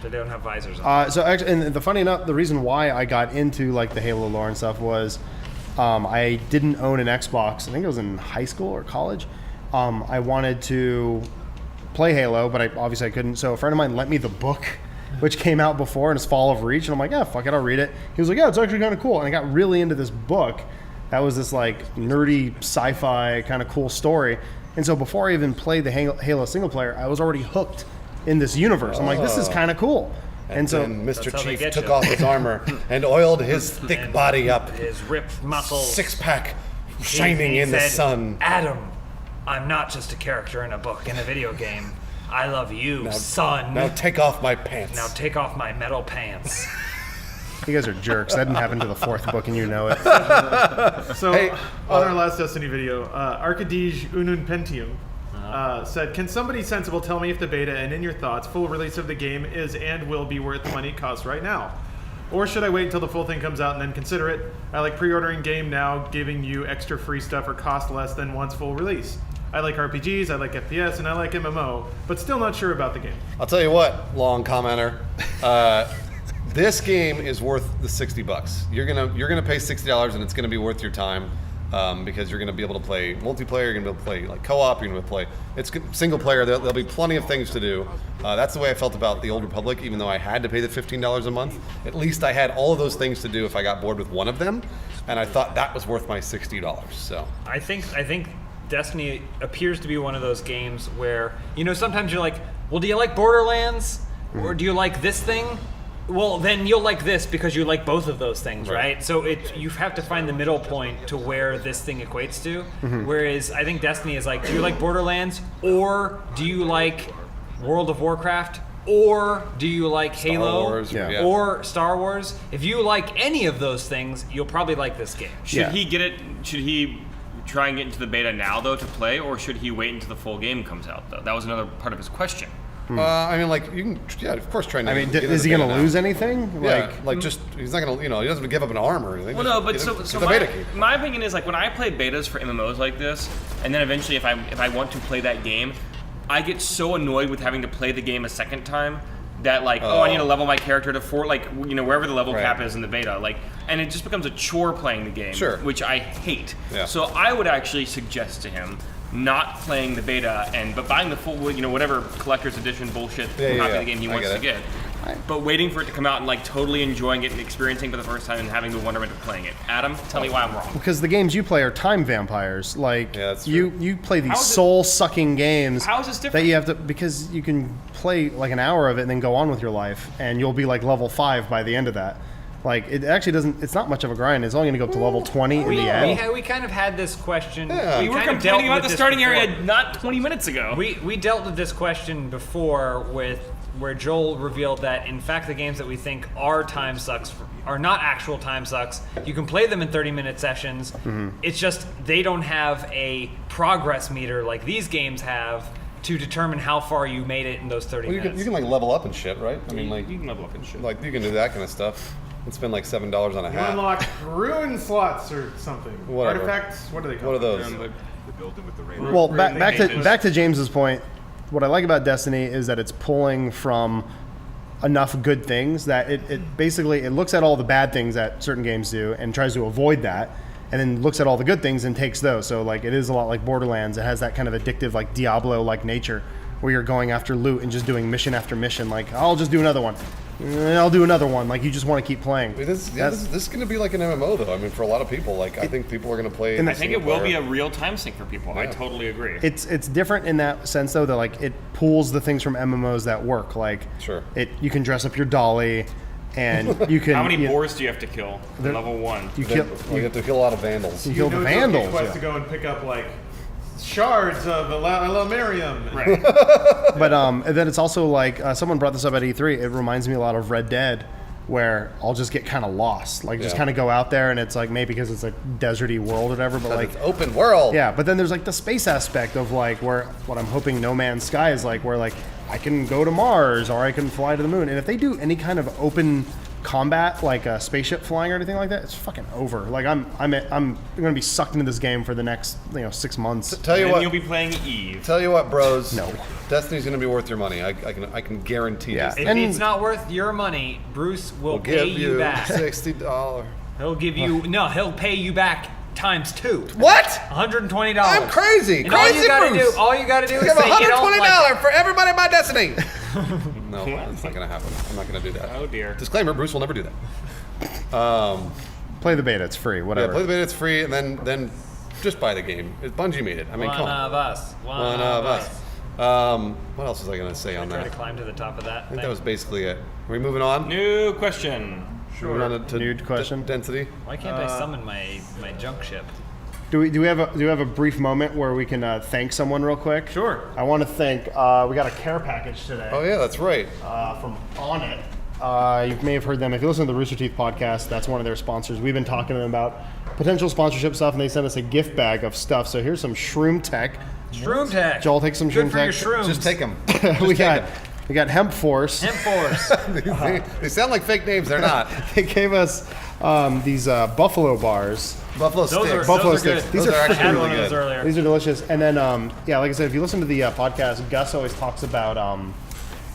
of. They don't have visors on. So actually, and the funny enough, the reason why I got into like the Halo lore and stuff was I didn't own an Xbox. I think it was in high school or college. I wanted to play Halo, but obviously I couldn't. So a friend of mine lent me the book, which came out before, and it's Fall of Reach. And I'm like, yeah, fuck it, I'll read it. He was like, yeah, it's actually kind of cool. And I got really into this book. That was this like nerdy sci-fi kind of cool story. And so before I even played the Halo single player, I was already hooked in this universe. I'm like, this is kind of cool. And so then Mr. how they Chief get took you. off his armor and oiled his thick body up. His ripped muscles. Six-pack shining He in the said, sun. Adam, I'm not just a character in a book in a video game. I love you, son. Now take off my pants. Now take off my metal pants. you guys are jerks. That didn't happen to the fourth book, and you know it. So Hey, on our last Destiny video, Arkadij Unun Pentium said, "Can somebody sensible tell me if the beta and in your thoughts, full release of the game is and will be worth the money it costs right now? Or should I wait until the full thing comes out and then consider it? I like pre-ordering game now, giving you extra free stuff or cost less than once full release. I like RPGs, I like FPS, and I like MMO, but still not sure about the game." I'll tell you what, long commenter. This game is worth the $60. You're gonna pay $60, and it's gonna be worth your time because you're gonna be able to play multiplayer. You're gonna be able to play like co-op. You're gonna be able to play single player. There'll be plenty of things to do. That's the way I felt about the Old Republic. Even though I had to pay the $15 a month, at least I had all of those things to do if I got bored with one of them, and I thought that was worth my $60. So I think Destiny appears to be one of those games where, you know, sometimes you're like, well, do you like Borderlands? Or do you like this thing? Well, then you'll like this because you like both of those things, right? So you have to find the middle point to where this thing equates to. Whereas I think Destiny is like, do you like Borderlands? Or do you like World of Warcraft? Or do you like Halo? Wars, yeah. Or Star Wars? If you like any of those things, you'll probably like this game. Should he get it? Should he try and get into the beta now though to play, or should he wait until the full game comes out though? That was another part of his question. I mean, like you can, yeah, of course, try. I mean, is he going to lose anything? Yeah, like just he's not gonna, he doesn't have to give up an arm or anything. Well, Just no, but get so, it- so get the my, beta key. my opinion is like when I play betas for MMOs like this, and then eventually if I want to play that game, I get so annoyed with having to play the game a second time that like I need to level my character to 4, like wherever the level Right. cap is in the beta, like, and it just becomes a chore playing the game, Sure. which I hate. Yeah. So I would actually suggest to him not playing the beta but buying the full, whatever collector's edition bullshit copy of the game he I wants get to it. get. But waiting for it to come out and like totally enjoying it and experiencing it for the first time and having the wonderment of playing it. Adam, tell me why I'm wrong. Because the games you play are time vampires. Like Yeah, that's you play these How is it- soul-sucking games. How is this different? That you have to, because you can play like an hour of it and then go on with your life, and you'll be like level 5 by the end of that. Like it actually doesn't. It's not much of a grind. It's only going to go up to level 20 in the end. We kind of had this question. Yeah. We were kind of complaining dealt about with the this starting before. area not 20 minutes ago. We dealt with this question before with where Joel revealed that in fact the games that we think are time sucks are not actual time sucks. You can play them in 30-minute sessions. It's just they don't have a progress meter like these games have to determine how far you made it in those 30 Well, minutes. you can like level up and shit, right? I mean, like you can level up and shit. like you can do that kind of stuff. And spend like $7 on a You hat. unlock ruin slots or something. Whatever. Artifacts. What are they What called? are those? Well, back Dangerous. to James's point. What I like about Destiny is that it's pulling from enough good things that it basically it looks at all the bad things that certain games do and tries to avoid that, and then looks at all the good things and takes those. So like it is a lot like Borderlands. It has that kind of addictive like Diablo like nature where you're going after loot and just doing mission after mission. Like I'll just do another one. I'll do another one. Like you just want to keep playing. I mean, this is going to be like an MMO, though. I mean, for a lot of people, like I think people are going to play. I think it will be a real time sink for people. I totally agree. It's different in that sense, though. That like it pulls the things from MMOs that work. Like Sure. You can dress up your dolly, and you can. How many boars do you have to kill? Level 1. You kill. You have to kill a lot of vandals. You kill the vandals. Quest to go and pick up like shards of Alamarium. Right. But and then it's also like someone brought this up at E3. It reminds me a lot of Red Dead, where I'll just get kind of lost, like just kind of go out there, and it's like maybe because it's a deserty world or whatever, but like It's open world. yeah. But then there's like the space aspect of like where what I'm hoping No Man's Sky is like, where like I can go to Mars or I can fly to the moon, and if they do any kind of open combat like a spaceship flying or anything like that, it's fucking over. Like I'm gonna be sucked into this game for the next 6 months. Tell you And what. you'll be playing Eve. Tell you what, bros. No. Destiny's going to be worth your money. I can guarantee Yeah. this. If And- it's not worth your money, Bruce will We'll pay give you back. $60. He'll give you he'll pay you back times 2. What? $120. I'm crazy. And Crazy Bruce. all you gotta do is Give say you don't $120 like it. for everybody by Destiny. No, it's not going to happen. I'm not going to do that. Oh dear. Disclaimer: Bruce will never do that. Play the beta, it's free, Yeah, whatever. play the beta. It's free, and then just buy the game. Bungie made it. I mean, One come on. of us. One of us. What else was I going to say on Try that? to climb to the top of that. I think that was basically it. Are we moving on? New question. Moving on to Nude question? density. Why can't I summon my junk ship? Do we have a brief moment where we can thank someone real quick? Sure. I want to thank. We got a care package today. Oh yeah, that's right. From On It. You may have heard them. If you listen to the Rooster Teeth podcast, that's one of their sponsors. We've been talking to them about potential sponsorship stuff, and they sent us a gift bag of stuff. So here's some Shroom Tech. Shroom Tech. Joel, take some Good Shroom for your Tech. shrooms. Just take them. we got Hemp Force. Hemp Force. They sound like fake names. They're not. They gave us these Buffalo bars. Buffalo Those sticks. Buffalo are good. sticks. These Those are are I actually had really one of those good. earlier. These are delicious. And then, like I said, if you listen to the podcast, Gus always talks about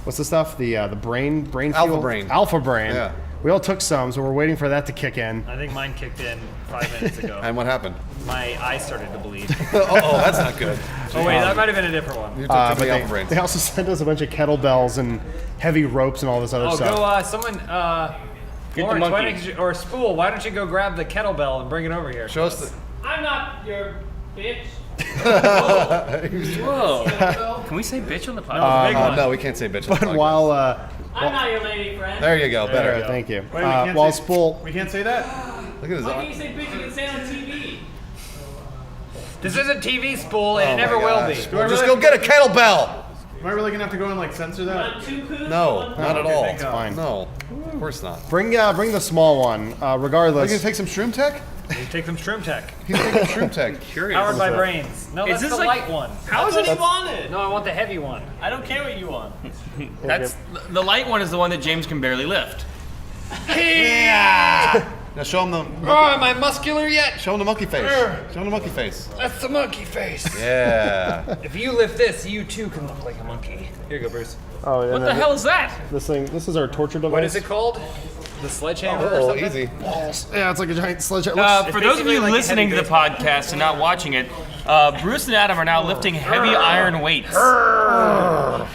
what's the stuff? The brain Alpha fuel? Brain. Alpha Brain. Yeah. We all took some, so we're waiting for that to kick in. I think mine kicked in 5 minutes ago. And what happened? My eye started to bleed. Oh, that's not good. Oh wait, that might have been a different one. You took But too many Alpha Brains. they also sent us a bunch of kettlebells and heavy ropes and all this other Oh, stuff. go someone. Get the Lawrence, why monkey. don't you, or Spool, why don't you go grab the kettlebell and bring it over here? Show us the. I'm not your bitch. Whoa. Can we say bitch on the podcast? No, big one. No, we can't say bitch. on the But podcast. while I'm not your lady friend. There you go. Better. you go. thank you. Wait, we can't While say, Spool, we can't say that. Look at his Why can't you arm. say bitch? You can say it on TV. This isn't TV, Spool, and Oh it never my will be. gosh. I Well, just really- go get a kettlebell. Am I really gonna have to go and like censor that? Want two coos? No, One not at coos? all. thank God. fine. No, of course not. bring the small one. Are you Regardless, gonna take some Shroom Tech? You take some Shroom Tech. He's taking Shroom Tech. Curious. Powered by brains. No, Is that's this the like- light one. How is That's it? what he wanted. No, I want the heavy one. I don't care what you want. That's the light one is the one that James can barely lift. Now show him the. Oh, am I muscular yet? Show him the monkey face. Show him the monkey face. That's the monkey face. Yeah. If you lift this, you too can look like a monkey. Here you go, Bruce. oh, and What the then hell is that? This thing. This is our torture device. What is it called? The sledgehammer or Oh, something? easy. Yeah, it's like a giant sledgehammer. For those of basically you like a listening to heavy the podcast and not watching it, Bruce and Adam are now lifting heavy iron weights. I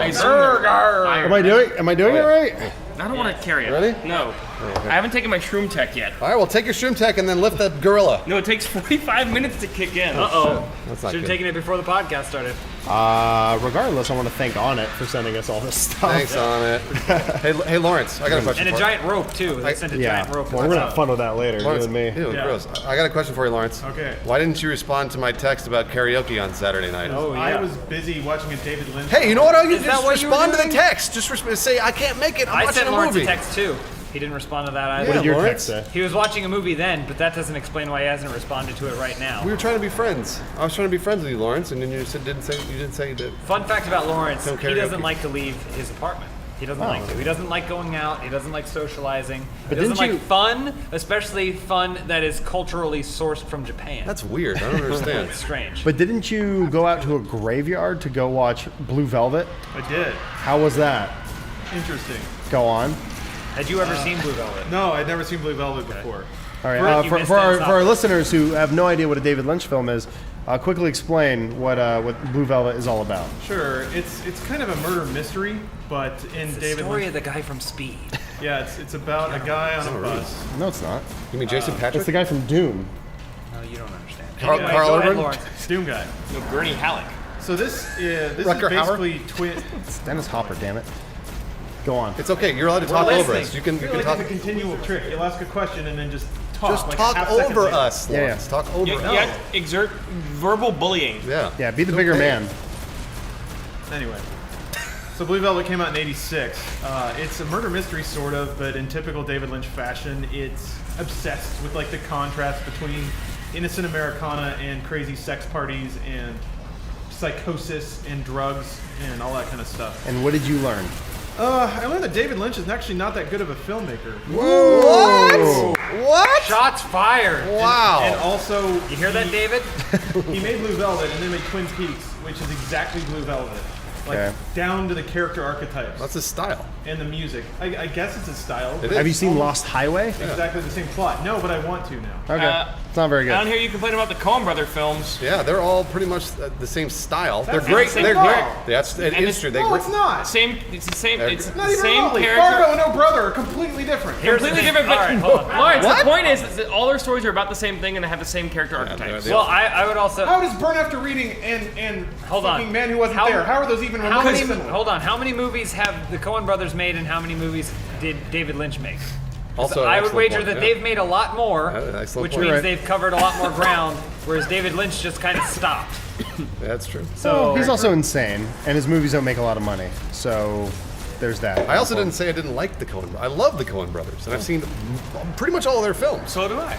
assume they're Am I doing it right? I don't want to carry it. Ready? No. I haven't taken my Shroom Tech yet. All right, well, take your Shroom Tech and then lift that gorilla. No, it takes 45 minutes to kick in. Uh-oh. That's not Should have good. taken it before the podcast started. Regardless, I want to thank On It for sending us all this stuff. Thanks on it. hey, Lawrence, I got a question And a for you. giant rope, too. They sent a Yeah. giant rope. Well, we're gonna have fun with that later, you Lawrence, and me. ew, gross. I got a question for you, Lawrence. Okay. Why didn't you respond to my text about karaoke on Saturday night? Oh, yeah. I was busy watching a David Lynch. Hey, you know what? You Is that just what you were respond to the doing? text. Just say, I can't make it. I'm I watching sent a Lawrence movie. a text, too. He didn't respond to that either. Yeah, What did your Lawrence? text say? He was watching a movie then, but that doesn't explain why he hasn't responded to it right now. We were trying to be friends. I was trying to be friends with you, Lawrence, and then you didn't say you did. Fun fact about Lawrence, No he doesn't karaoke. like to leave his apartment. He doesn't like to. He doesn't like going out. He doesn't like socializing. But he doesn't didn't like you- fun, especially fun that is culturally sourced from Japan. That's weird. I don't understand. It's strange. But didn't you go out to a graveyard to go watch Blue Velvet? I did. How was that? Interesting. Go on. Had you ever seen Blue Velvet? No, I'd never seen Blue Velvet before. All right. You For missed our, it. It's for our not- listeners who have no idea what a David Lynch film is, quickly explain what Blue Velvet is all about. Sure, it's kind of a murder mystery, but in The David story Lynch, of the guy from Speed. yeah, it's about a guy on a bus. No, it's not. You mean Jason It's Patrick? the guy from Doom. No, you don't understand. Carl- Anyway, Carl go ahead, Urban? Lawrence. Doom guy. No, Bernie Halleck. So this is Rutger Hauer? basically twin. It's Dennis Hopper. Damn it. Go on. It's okay. You're allowed to talk over listening. us. You can, I you feel can like talk. it's a continual trick. You'll ask a question and then just talk. Just like talk half second over later. us, Yeah, Lawrence. yeah. Talk over You, us. you have to exert verbal bullying. Yeah. Yeah, be the bigger man. Anyway, so Blue Velvet came out in '86. It's a murder mystery, sort of, but in typical David Lynch fashion, it's obsessed with like the contrast between innocent Americana and crazy sex parties and psychosis and drugs and all that kind of stuff. And what did you learn? I learned that David Lynch is actually not that good of a filmmaker. What? What? Shots fired. Wow. And also, You hear that, David? he made Blue Velvet and then made Twin Peaks, which is exactly Blue Velvet. Like, Okay. down to the character archetypes That's his style. and the music. I guess it's his style. It is. Have you seen Lost Highway? Exactly the same plot. No, but I want to now. Okay. It's not very I don't good. hear you complain about the Coen Brother films. Yeah, they're all pretty much the same style. That's they're great. the same They're style. great. That's it And is true. They No, great. it's not. Same. It's the same. They're- It's Not the even same remotely. character. Fargo and Oh Brother are completely different. Completely different, but All right, hold on. Lawrence, What? the point is that all their stories are about the same thing and they have the same character archetypes. they're- Well, I would also. How does Burn After Reading and Hold fucking on. Man Who Wasn't How- There? How are those even How remotely many? similar? Hold on. How many movies have the Coen Brothers made, and how many movies did David Lynch make? Also, an I would excellent wager point, that yeah. they've made a lot more, excellent which point. means Right. they've covered a lot more ground, whereas David Lynch just kind of stopped. That's true. So He's also insane, and his movies don't make a lot of money. So there's that. I also didn't say I didn't like the Coen. I love the Coen Brothers, and I've seen pretty much all of their films. So do I.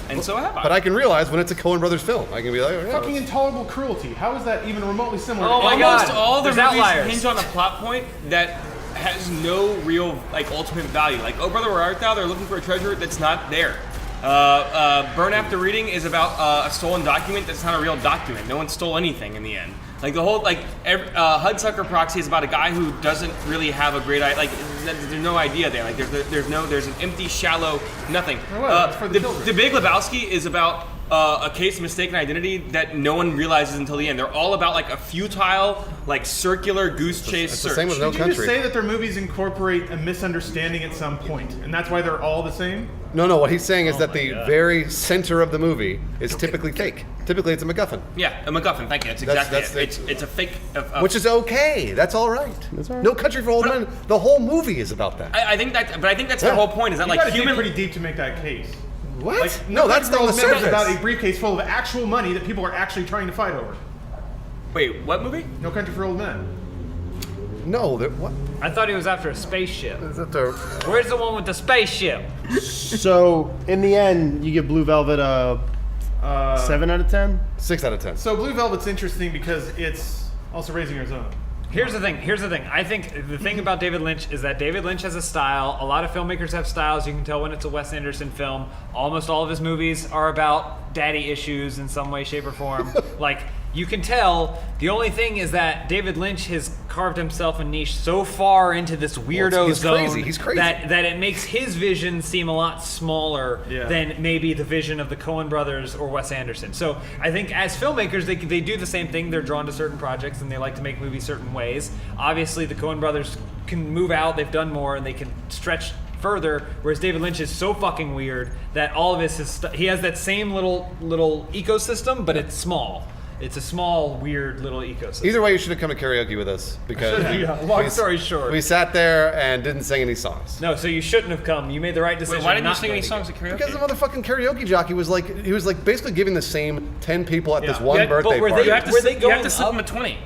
And so have I. But I can realize when it's a Coen Brothers film, I can be like, oh, yeah, Fucking intolerable cruelty. How is that even remotely similar? Oh to my any- God. Almost all the There's movies outliers. hinge on a plot point that has no real like ultimate value. Like, oh brother, where art thou? They're looking for a treasure that's not there. Burn After Reading is about a stolen document that's not a real document. No one stole anything in the end. Like the whole Hudsucker Proxy is about a guy who doesn't really have a great idea. Like there's no idea there. Like there's an empty, shallow nothing. well, it's for the children. The Big Lebowski is about a case of mistaken identity that no one realizes until the end. They're all about like a futile, like circular goose chase it's the search. same with No Did you just Country. say that their movies incorporate a misunderstanding at some point, and that's why they're all the same? No, what he's saying is that the very center of the movie is typically fake. Typically, it's a MacGuffin, Yeah, a MacGuffin. Thank you. That's That's- exactly that's it. It's a fake. which is okay. That's all right. That's all right. No Country for Old Men. The whole movie is about that. I think that, but I think that's Yeah. the whole point. Is that You like gotta dig human? pretty deep to make that case. What? Like, no, that's Country on the for Old Men is surface. about a briefcase full of actual money that people are actually trying to fight over. Wait, what movie? No Country for Old Men. No, what? I thought he was after a spaceship. Is that the? Where's the one with the spaceship? So in the end, you give Blue Velvet a 7 out of 10. 6 out of 10. So Blue Velvet's interesting because it's also raising Arizona. Here's the thing. I think the thing about David Lynch is that David Lynch has a style. A lot of filmmakers have styles. You can tell when it's a Wes Anderson film. Almost all of his movies are about daddy issues in some way, shape, or form. Like, you can tell. The only thing is that David Lynch has carved himself a niche so far into this weirdo he's zone crazy. He's crazy. that it makes his vision seem a lot smaller Yeah. than maybe the vision of the Coen brothers or Wes Anderson. So I think as filmmakers, they do the same thing. They're drawn to certain projects and they like to make movies certain ways. Obviously, the Coen brothers can move out. They've done more and they can stretch further, whereas David Lynch is so fucking weird that all of he has that same little ecosystem, but it's small. It's a small, weird little ecosystem. Either way, you should have come to karaoke with us because Long story short. we sat there and didn't sing any songs. No, so you shouldn't have come. You made the right decision. Wait, why didn't you not sing any going to songs at karaoke? Because the motherfucking karaoke jockey was like basically giving the same 10 people at this Yeah. one Yeah, but birthday were party. they- You have to, Were they you have going to slip up? them a 20.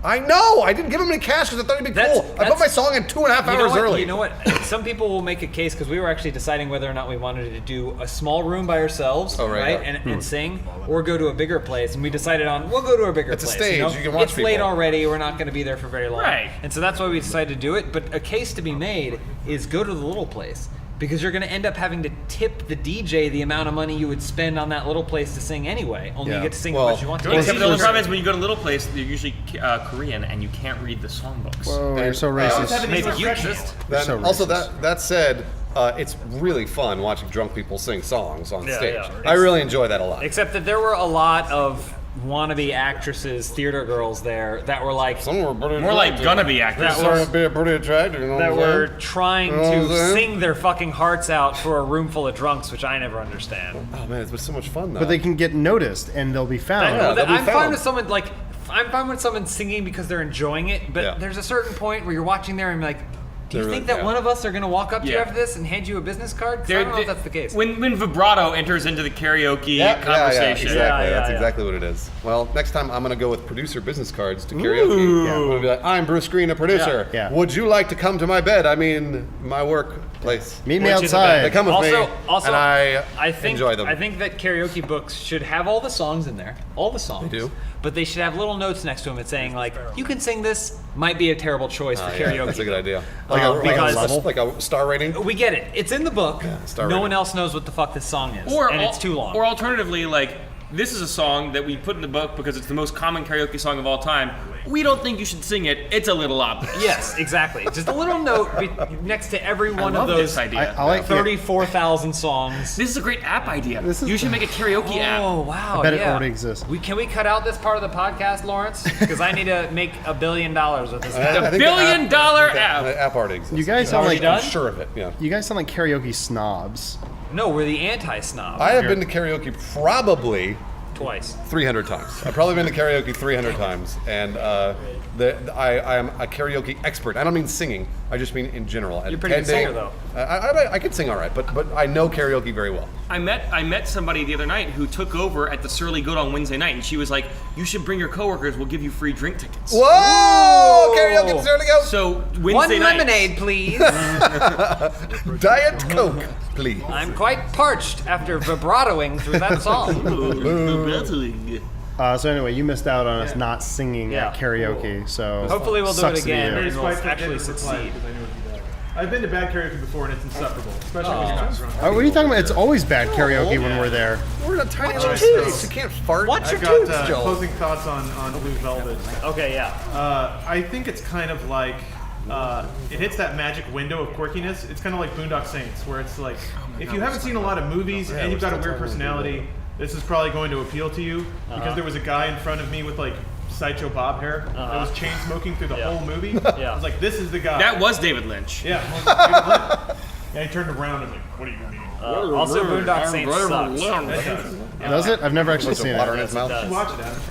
I know. I didn't give him any cash because I thought it'd be cool. I put my song in 2.5 hours early. You know what? Some people will make a case because we were actually deciding whether or not we wanted to do a small room by ourselves, right, and sing, or go to a bigger place. And we decided on we'll go to a bigger place. It's a stage. You can watch it's late people. already. We're not going to be there for very long, Right. And so that's why we decided to do it. But a case to be made is go to the little place. Because you're going to end up having to tip the DJ the amount of money you would spend on that little place to sing anyway. Only you get to sing as much as you want to. Except the only problem is when you go to Little Place, they're usually Korean, and you can't read the songbooks. Whoa, you're so racist. Maybe you exist. Then, So also, racist. that said, it's really fun watching drunk people sing songs on stage. yeah. I really enjoy that a lot. Except that there were a lot of wannabe actresses, theater girls there that were like Some were pretty More like attractive. gonna be actors. That was- Be pretty attractive. You know that what I'm were saying? trying You know what I'm to saying? sing their fucking hearts out for a room full of drunks, which I never understand. Oh man, it's been so much fun though. But they can get noticed and they'll be found. Yeah, they'll be I'm fine found. with someone like I'm fine with someone singing because they're enjoying it, but Yeah. there's a certain point where you're watching there and you're like, do you They're think like- that yeah. one of us are going to walk up to you Yeah. after this and hand you a business card? 'Cause I don't know if that's the case. When vibrato enters into the karaoke conversation. exactly. Yeah, That's yeah. exactly what it is. Well, next time I'm gonna go with producer business cards to karaoke. Yeah. I'm gonna be like, I'm Bruce Green, a producer. Yeah. Would you like to come to my bed? I mean, my workplace. Meet me Which is a outside. They come with me, Also, and I think enjoy them. I think that karaoke books should have all the songs in there, all the songs. They do. But they should have little notes next to them. It's saying like, you can sing this. Might be a terrible choice for Yeah, karaoke. that's a good idea. because- like a star rating. We get it. It's in the book. star No rating. one else knows what the fuck this song is, Or and it's too long. Or alternatively, like, this is a song that we put in the book because it's the most common karaoke song of all time. We don't think you should sing it. It's a little obvious. Yes, exactly. Just a little note next to every one I of love those this idea. I like 34,000 songs. This is a great app idea. This is- You should make a karaoke app. Oh wow! I bet it yeah. already exists. Can we cut out this part of the podcast, Lawrence? Because I need to make $1 billion with this. I think the $1 billion app app. already exists. You guys sound Already like done? I'm sure of it. Yeah. you guys sound like karaoke snobs. No, we're the anti-snob. I have been to karaoke probably Twice. 300 times. I've probably been to karaoke 300 times, and I am a karaoke expert. I don't mean singing. I just mean in general. You're a pretty good singer, though. I can sing all right, but I know karaoke very well. I met somebody the other night who took over at the Surly Goat on Wednesday night, and she was like, "You should bring your coworkers. We'll give you free drink tickets." Whoa! Karaoke, there we go. So One Wednesday night. lemonade, please. Diet Coke, please. I'm quite parched after vibratoing through that song. So anyway, you missed out on us not singing Yeah. at karaoke. So Hopefully we'll do sucks it to be again. you. and It's we'll quite the actually reply, succeed. because I knew it'd be bad. I've been to bad karaoke before and it's insufferable, especially when you're not drunk. What are you talking about? It's always bad karaoke when we're there. We're in a tiny little toots. space. You can't fart. Watch I've your got tunes, Joel. closing thoughts on Blue Velvet. Okay, yeah. I think it's kind of like it hits that magic window of quirkiness. It's kind of like Boondock Saints, where it's like if you haven't seen a lot of movies and you've got a weird personality, this is probably going to appeal to you because there was a guy in front of me with like Sideshow Bob hair that was chain smoking through the whole movie. Yeah. I was like, this is the guy. That was David Lynch. Yeah. Yeah, he turned around and was like, what do you mean? Also, Boondock Saints sucks. Does it? I've never actually Bunch of seen water in it. his mouth. does. Watch it, Adam.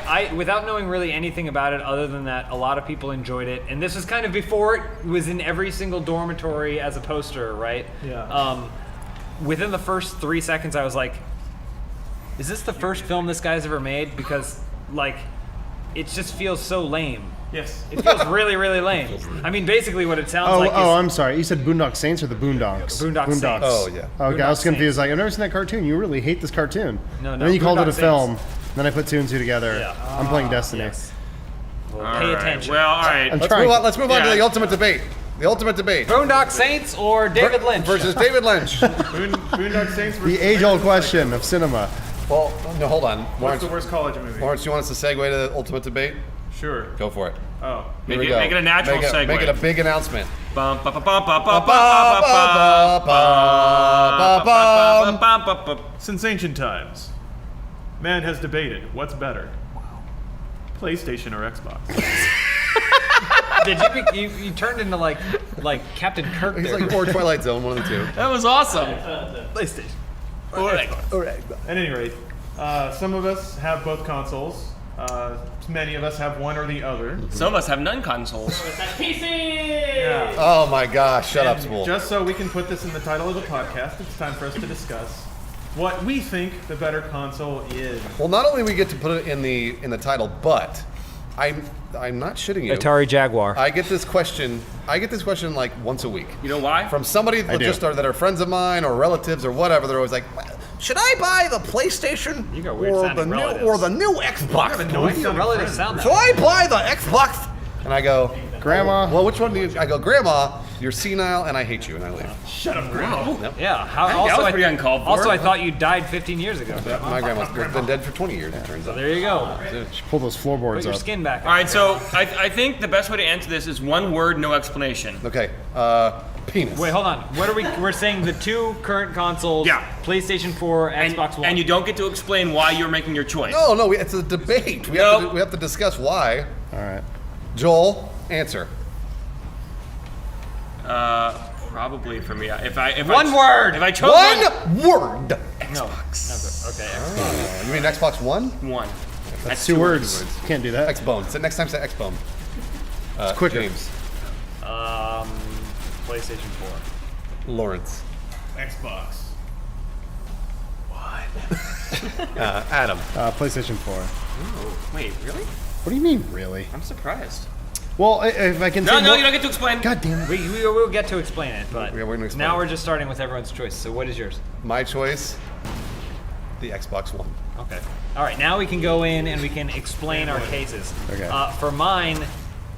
I, without knowing really anything about it other than that a lot of people enjoyed it, and this was kind of before it was in every single dormitory as a poster, right? Yeah. Within the first 3 seconds, I was like, is this the first film this guy's ever made? Because, like, it just feels so lame. Yes. It feels really, really lame. I mean, basically what it sounds Oh, like is... I'm sorry. You said Boondock Saints or the Boondocks? Boondock Saints. Oh, yeah. Okay, I Boondock was confused. Saints. Like, I've never seen that cartoon. You really hate this cartoon. No, And then you called it Boondock a film. Saints. Then I put two and two together. Yeah. I'm playing Destiny. Yes. Well, All pay right. attention. Well, all right. I'm Let's trying. let's move on to Yeah. the ultimate debate. The ultimate debate. Boondock Saints or David Lynch? Versus David Lynch. Boondock Saints versus The age-old question of cinema. Well, no, hold on. What's Lawrence, the worst college movie? Lawrence, you want us to segue to the ultimate debate? Sure. Go for it. Oh. Here Make we it- go. make it a natural make segue. Make it a big announcement. Bum, ba, ba, bum, ba, ba, ba, ba, ba, ba, ba, ba, ba. Since ancient times, man has debated what's better, PlayStation or Xbox. Did you turned into like Captain Kirk He's there. like or Twilight Zone, one of the two. That was awesome. PlayStation. At any rate, some of us have both consoles. Many of us have one or the other. Some of us have none consoles. That's PC! Yeah. Oh my gosh! Shut up, And Spool. just so we can put this in the title of the podcast, it's time for us to discuss what we think the better console is. Well, not only we get to put it in the title, but I'm not shitting you. Atari Jaguar. I get this question like once a week. You know why? From somebody that that are friends of mine or relatives or whatever. They're always like, should I buy the PlayStation You got weird or sounding the relatives. new Xbox? Why do your relatives sound that Should I buy the Xbox? And I go, Grandma. Well, which one do you? I go, Grandma, you're senile, and I hate you, and I leave. Shut up, Grandma. Yep. Yeah. How, that was pretty uncalled for. Also, I thought you died 15 years ago. My grandma's been dead for 20 years. It turns out. There you go. Pull those Put floorboards your up. skin back. All right, so I think the best way to answer this is one word, no explanation. Okay, penis. Wait, hold on. What are we? We're saying the two current consoles. Yeah. PlayStation 4, Xbox One. And you don't get to explain why you're making your choice. No, it's a debate. We have to discuss why. All right. Joel, answer. Probably for me. If I One word! If I chose One word. No. Okay. Xbox. You mean Xbox One? one. That's two words. Can't do that. X-Bone. So next time say X-Bone. It's quicker. James. PlayStation 4. Lawrence. Xbox. Adam. PlayStation 4. Wait, really? What do you mean, really? I'm surprised. Well, if I can say No, more- you don't get to explain. God damn it. We'll get to explain it, but We're gonna explain now it. we're just starting with everyone's choice. So what is yours? My choice, the Xbox One. Okay. All right. Now we can go in and we can explain our cases. Okay. For mine,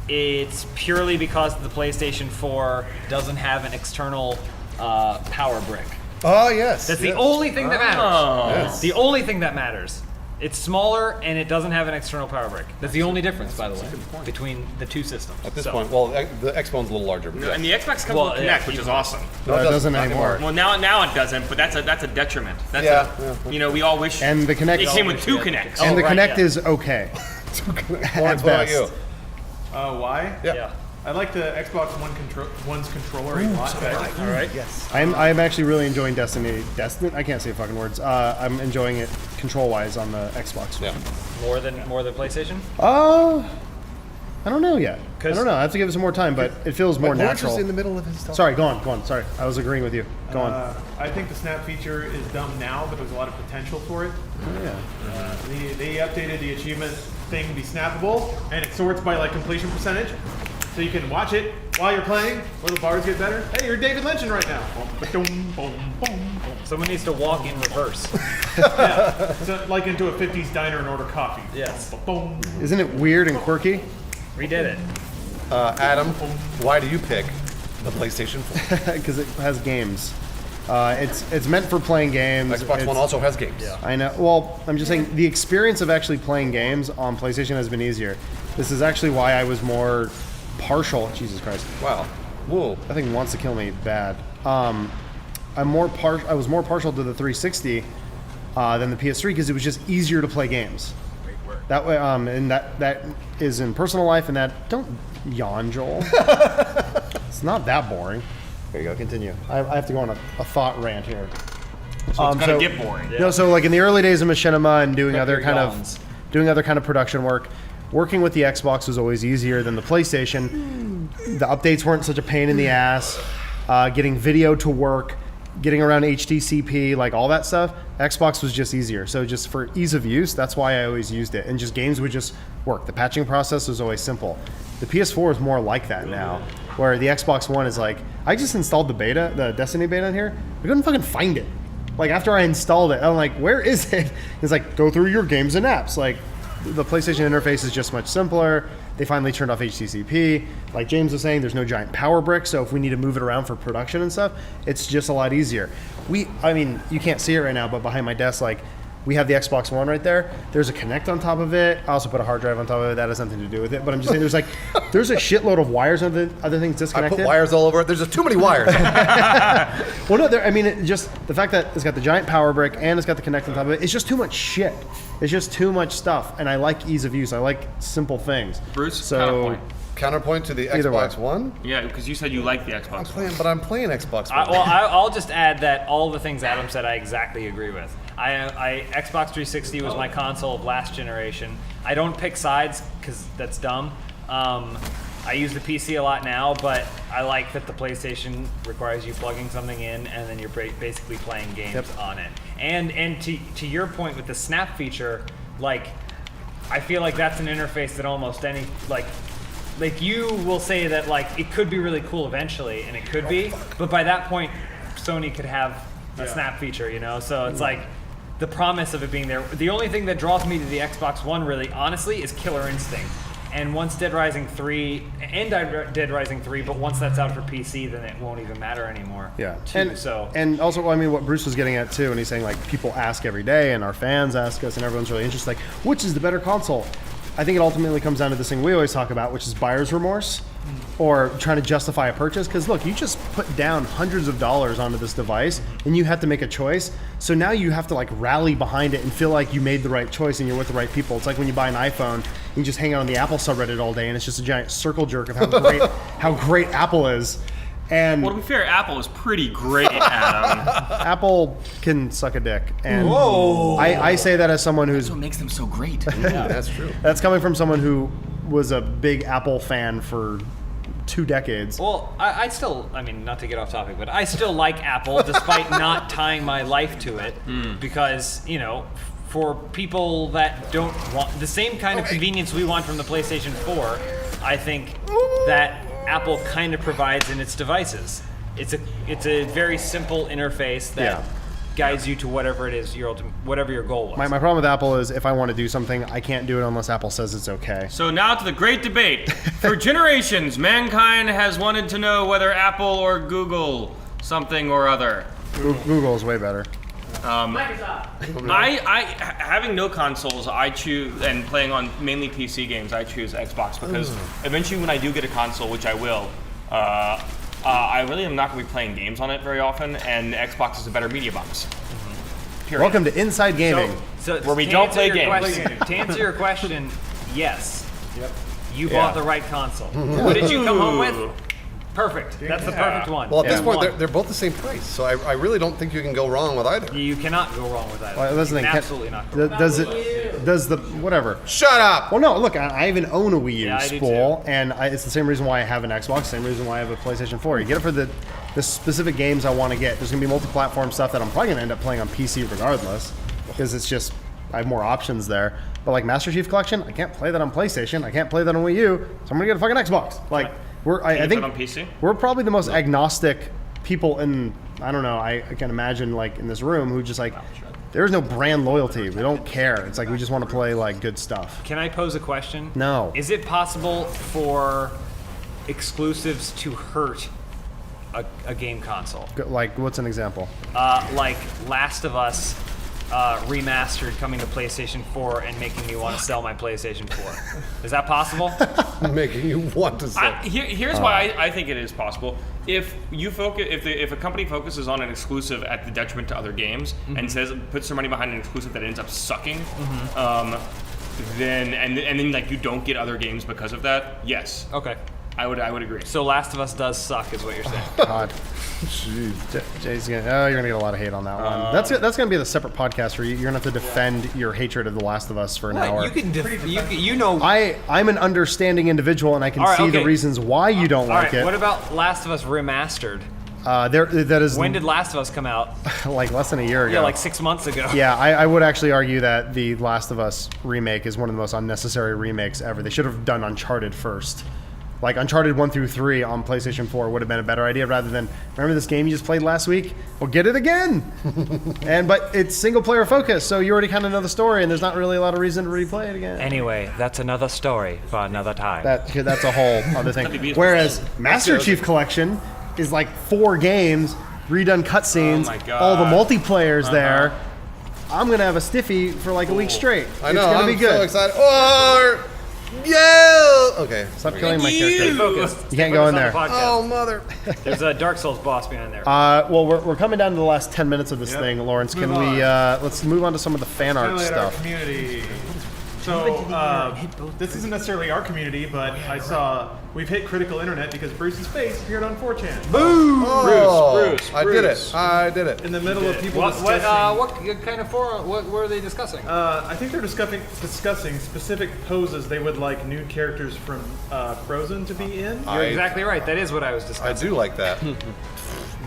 it's purely because the PlayStation 4 doesn't have an external power brick. Oh, yes. That's the yes. only thing that matters. Oh. Yes. The only thing that matters. It's smaller and it doesn't have an external power brick. That's the only difference, by the way, between the two systems. At this So- point, well, the X-Bone's a little larger. But And the Xbox comes Well, with yeah, Kinect, which is awesome. No, it doesn't not anymore. Well, now it doesn't, but that's a detriment. That's Yeah. you know, we all wish. And the Kinect- It came with two Kinects. And the right, Kinect yeah. is okay. Lawrence, At what about best. you? Why? Yeah. I like the Xbox One's controller a lot better. All right. Yes. I'm actually really enjoying Destiny. I can't say fucking words. I'm enjoying it control-wise on the Xbox. Yeah. More than PlayStation. I don't know yet. I don't know. I have to give it some more time, but it feels more Lawrence natural. is in the middle of his talk. Sorry, go on. Sorry, I was agreeing with you. Go on. I think the snap feature is dumb now, but there's a lot of potential for it. Yeah. They updated the achievement thing to be snappable, and it sorts by like completion percentage. So you can watch it while you're playing, or the bars get better. Hey, you're David Lynching right now. Boom, boom, boom, boom. Someone needs to walk in reverse. So, like into a 50s diner and order coffee. Yes. Boom. Isn't it weird and quirky? We did it. Adam, why do you pick the PlayStation 4? Because it has games. It's meant for playing games. Xbox One also has games. Yeah. I know. Well, I'm just saying the experience of actually playing games on PlayStation has been easier. This is actually why I was more partial. Jesus Christ. Wow. Whoa. That thing wants to kill me bad. I was more partial to the 360 than the PS3 because it was just easier to play games. That way, and that is in personal life, and that don't yawn, Joel. It's not that boring. There you go. Continue. I have to go on a thought rant here. So it's gonna get boring. No, so like in the early days of Machinima and doing other your kind yawns. of production work, working with the Xbox was always easier than the PlayStation. The updates weren't such a pain in the ass. Getting video to work, getting around HDCP, like all that stuff, Xbox was just easier. So just for ease of use, that's why I always used it. And just games would just work. The patching process was always simple. The PS4 is more like that now, where the Xbox One is like, I just installed the Destiny beta in here. I couldn't fucking find it. Like after I installed it, I'm like, where is it? It's like, go through your games and apps. Like the PlayStation interface is just much simpler. They finally turned off HTTP. Like James was saying, there's no giant power brick, so if we need to move it around for production and stuff, it's just a lot easier. I mean, you can't see it right now, but behind my desk, like, we have the Xbox One right there. There's a Kinect on top of it. I also put a hard drive on top of it. That has nothing to do with it. But I'm just saying, there's a shitload of wires and other things I disconnected. put wires all over it. There's just too many wires. Well, no, just the fact that it's got the giant power brick and it's got the Kinect on top of it, it's just too much shit. It's just too much stuff. And I like ease of use. I like simple things. Bruce, so counterpoint. Counterpoint to the Either way. Xbox One. Yeah, because you said you like the Xbox One. I'm playing Xbox One. I'll just add that all the things Adam said I exactly agree with. Xbox 360 was my console of last generation. I don't pick sides because that's dumb. I use the PC a lot now, but I like that the PlayStation requires you plugging something in and then you're basically playing games on it. And to your point with the snap feature, like I feel like that's an interface that almost any like you will say that like it could be really cool eventually, and it could be, but by that point, Sony could have a snap feature, you know. So it's like the promise of it being there. The only thing that draws me to the Xbox One, really, honestly, is Killer Instinct. And once Dead Rising 3 and Dead Rising 3, but once that's out for PC, then it won't even matter anymore. Yeah, too, and also, I mean, what Bruce was getting at too, and he's saying like people ask every day, and our fans ask us, and everyone's really interested, like, which is the better console? I think it ultimately comes down to this thing we always talk about, which is buyer's remorse, or trying to justify a purchase. Because look, you just put down hundreds of dollars onto this device, and you have to make a choice. So now you have to like rally behind it and feel like you made the right choice and you're with the right people. It's like when you buy an iPhone, and you just hang out on the Apple subreddit all day, and it's just a giant circle jerk of how great Apple is. And Well, to be fair, Apple is pretty great, Adam. Apple can suck a dick. And I say that as someone who's That's what makes them so great. Yeah, that's true. That's coming from someone who was a big Apple fan for 2 decades. Well, I still, I mean, not to get off topic, but I still like Apple despite not tying my life to it because, you know, for people that don't want the same kind of convenience we want from the PlayStation 4, I think that Apple kind of provides in its devices. It's a very simple interface that guides you to whatever it is whatever your goal was. My problem with Apple is if I want to do something, I can't do it unless Apple says it's okay. So now to the great debate. For generations, mankind has wanted to know whether Apple or Google something or other. Google is way better. Microsoft. I having no consoles, I choose, and playing on mainly PC games, I choose Xbox because eventually when I do get a console, which I will, I really am not going to be playing games on it very often, and Xbox is a better media box. Period. Welcome to Inside Gaming. So Where we to don't answer play your games. question- to answer your question, yes. Yep. You bought the right console. What did you come home with? Perfect. That's the perfect one. Well, at this point, One. they're both the same price, so I really don't think you can go wrong with either. You cannot go wrong with that. Well, that's the You thing. can absolutely not go wrong. Does the whatever? Shut up! Well, no. Look, I even own a Wii U, Yeah, I do spool, and it's the same reason why I have an Xbox. Same reason why I have a PlayStation 4. You get it for the specific games I want to get. There's gonna be multi-platform stuff that I'm probably gonna end up playing on PC regardless, because it's just I have more options there. But like Master Chief Collection, I can't play that on PlayStation. I can't play that on Wii U, so I'm gonna get a fucking Xbox. Like I you think play it on PC? we're probably the most agnostic people in. I don't know. I can imagine like in this room who just like there's no brand loyalty. We don't care. It's like we just want to play like good stuff. Can I pose a question? No. Is it possible for exclusives to hurt a game console? Like what's an example? Like Last of Us remastered coming to PlayStation 4 and making me want to sell my PlayStation 4. Is that possible? Making you want to say. Here's why I think it is possible. If you focus, if a company focuses on an exclusive at the detriment to other games and puts their money behind an exclusive that ends up sucking, then like you don't get other games because of that. Yes, Okay. I would agree. So Last of Us does suck, is what you're saying. God. Jeez. Jay's gonna. Oh, you're gonna get a lot of hate on that one. That's gonna be the separate podcast where you're gonna have to defend your hatred of The Last of Us for an hour. You can, you know. I'm an understanding individual, and I can All right, see the okay. reasons why you don't All like right. it. What about Last of Us remastered? That is When did Last of Us come out? like less than a year ago. Yeah, like 6 months ago. Yeah, I would actually argue that the Last of Us remake is one of the most unnecessary remakes ever. They should have done Uncharted first. Like Uncharted 1 through 3 on PlayStation 4 would have been a better idea rather than, remember this game you just played last week? Well, get it again! But it's single player focused, so you already kind of know the story and there's not really a lot of reason to replay it again. Anyway, that's another story for another time. That's a whole other thing. That'd be beautiful. Whereas Master Chief Collection is like 4 games, redone cutscenes, Oh my God. all the multiplayers there. I'm gonna have a stiffy for like a week straight. I know. It's gonna I'm be good. so excited. Oh, yeah. Okay. Stop killing my character. Stay focused. You can't go in there. Oh, mother. There's a Dark Souls boss behind there. Well, we're coming down to the last 10 minutes of this thing, Lawrence. Can Move we on. let's move on to some of the fan art Highlight our stuff? community. So this isn't necessarily our community, but I saw we've hit critical internet because Bruce's face appeared on 4chan. Bruce, I did it. I did it. In the middle of people what discussing. kind of forum? What were they discussing? I think they're discussing specific poses they would like nude characters from Frozen to be in. You're exactly right. That is what I was I discussing. do like that.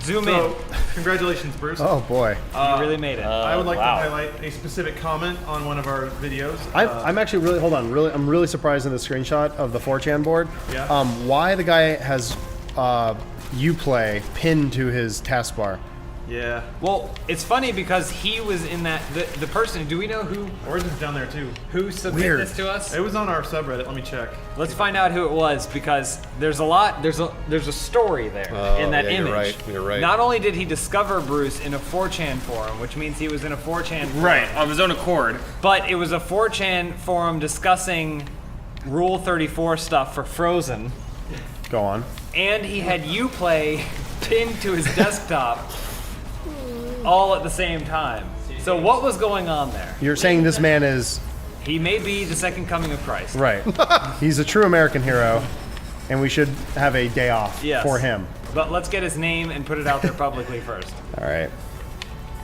Zoom So, congratulations, Bruce. Oh boy. in. You really made it. I would like wow. to highlight a specific comment on one of our videos. I'm actually really I'm really surprised in the screenshot of the 4chan board. Yeah. Why the guy has Uplay pinned to his taskbar? Yeah. Well, it's funny because he was in that. The person. Do we know Origin's down there too. who submitted Weird. this to us? It was on our subreddit. Let me check. Let's find out who it was because there's a story there in that yeah, image. you're right, you're right. Not only did he discover Bruce in a 4chan forum, which means he was in a 4chan forum, Right, of his own accord. but it was a 4chan forum discussing Rule 34 stuff for Frozen, Go on. and he had Uplay pinned to his desktop all at the same time. So what was going on there? You're saying this man is He may be the second coming of Christ. right. He's a true American hero, and we should have a day off Yes. for him. But let's get his name and put it out there publicly first. All right.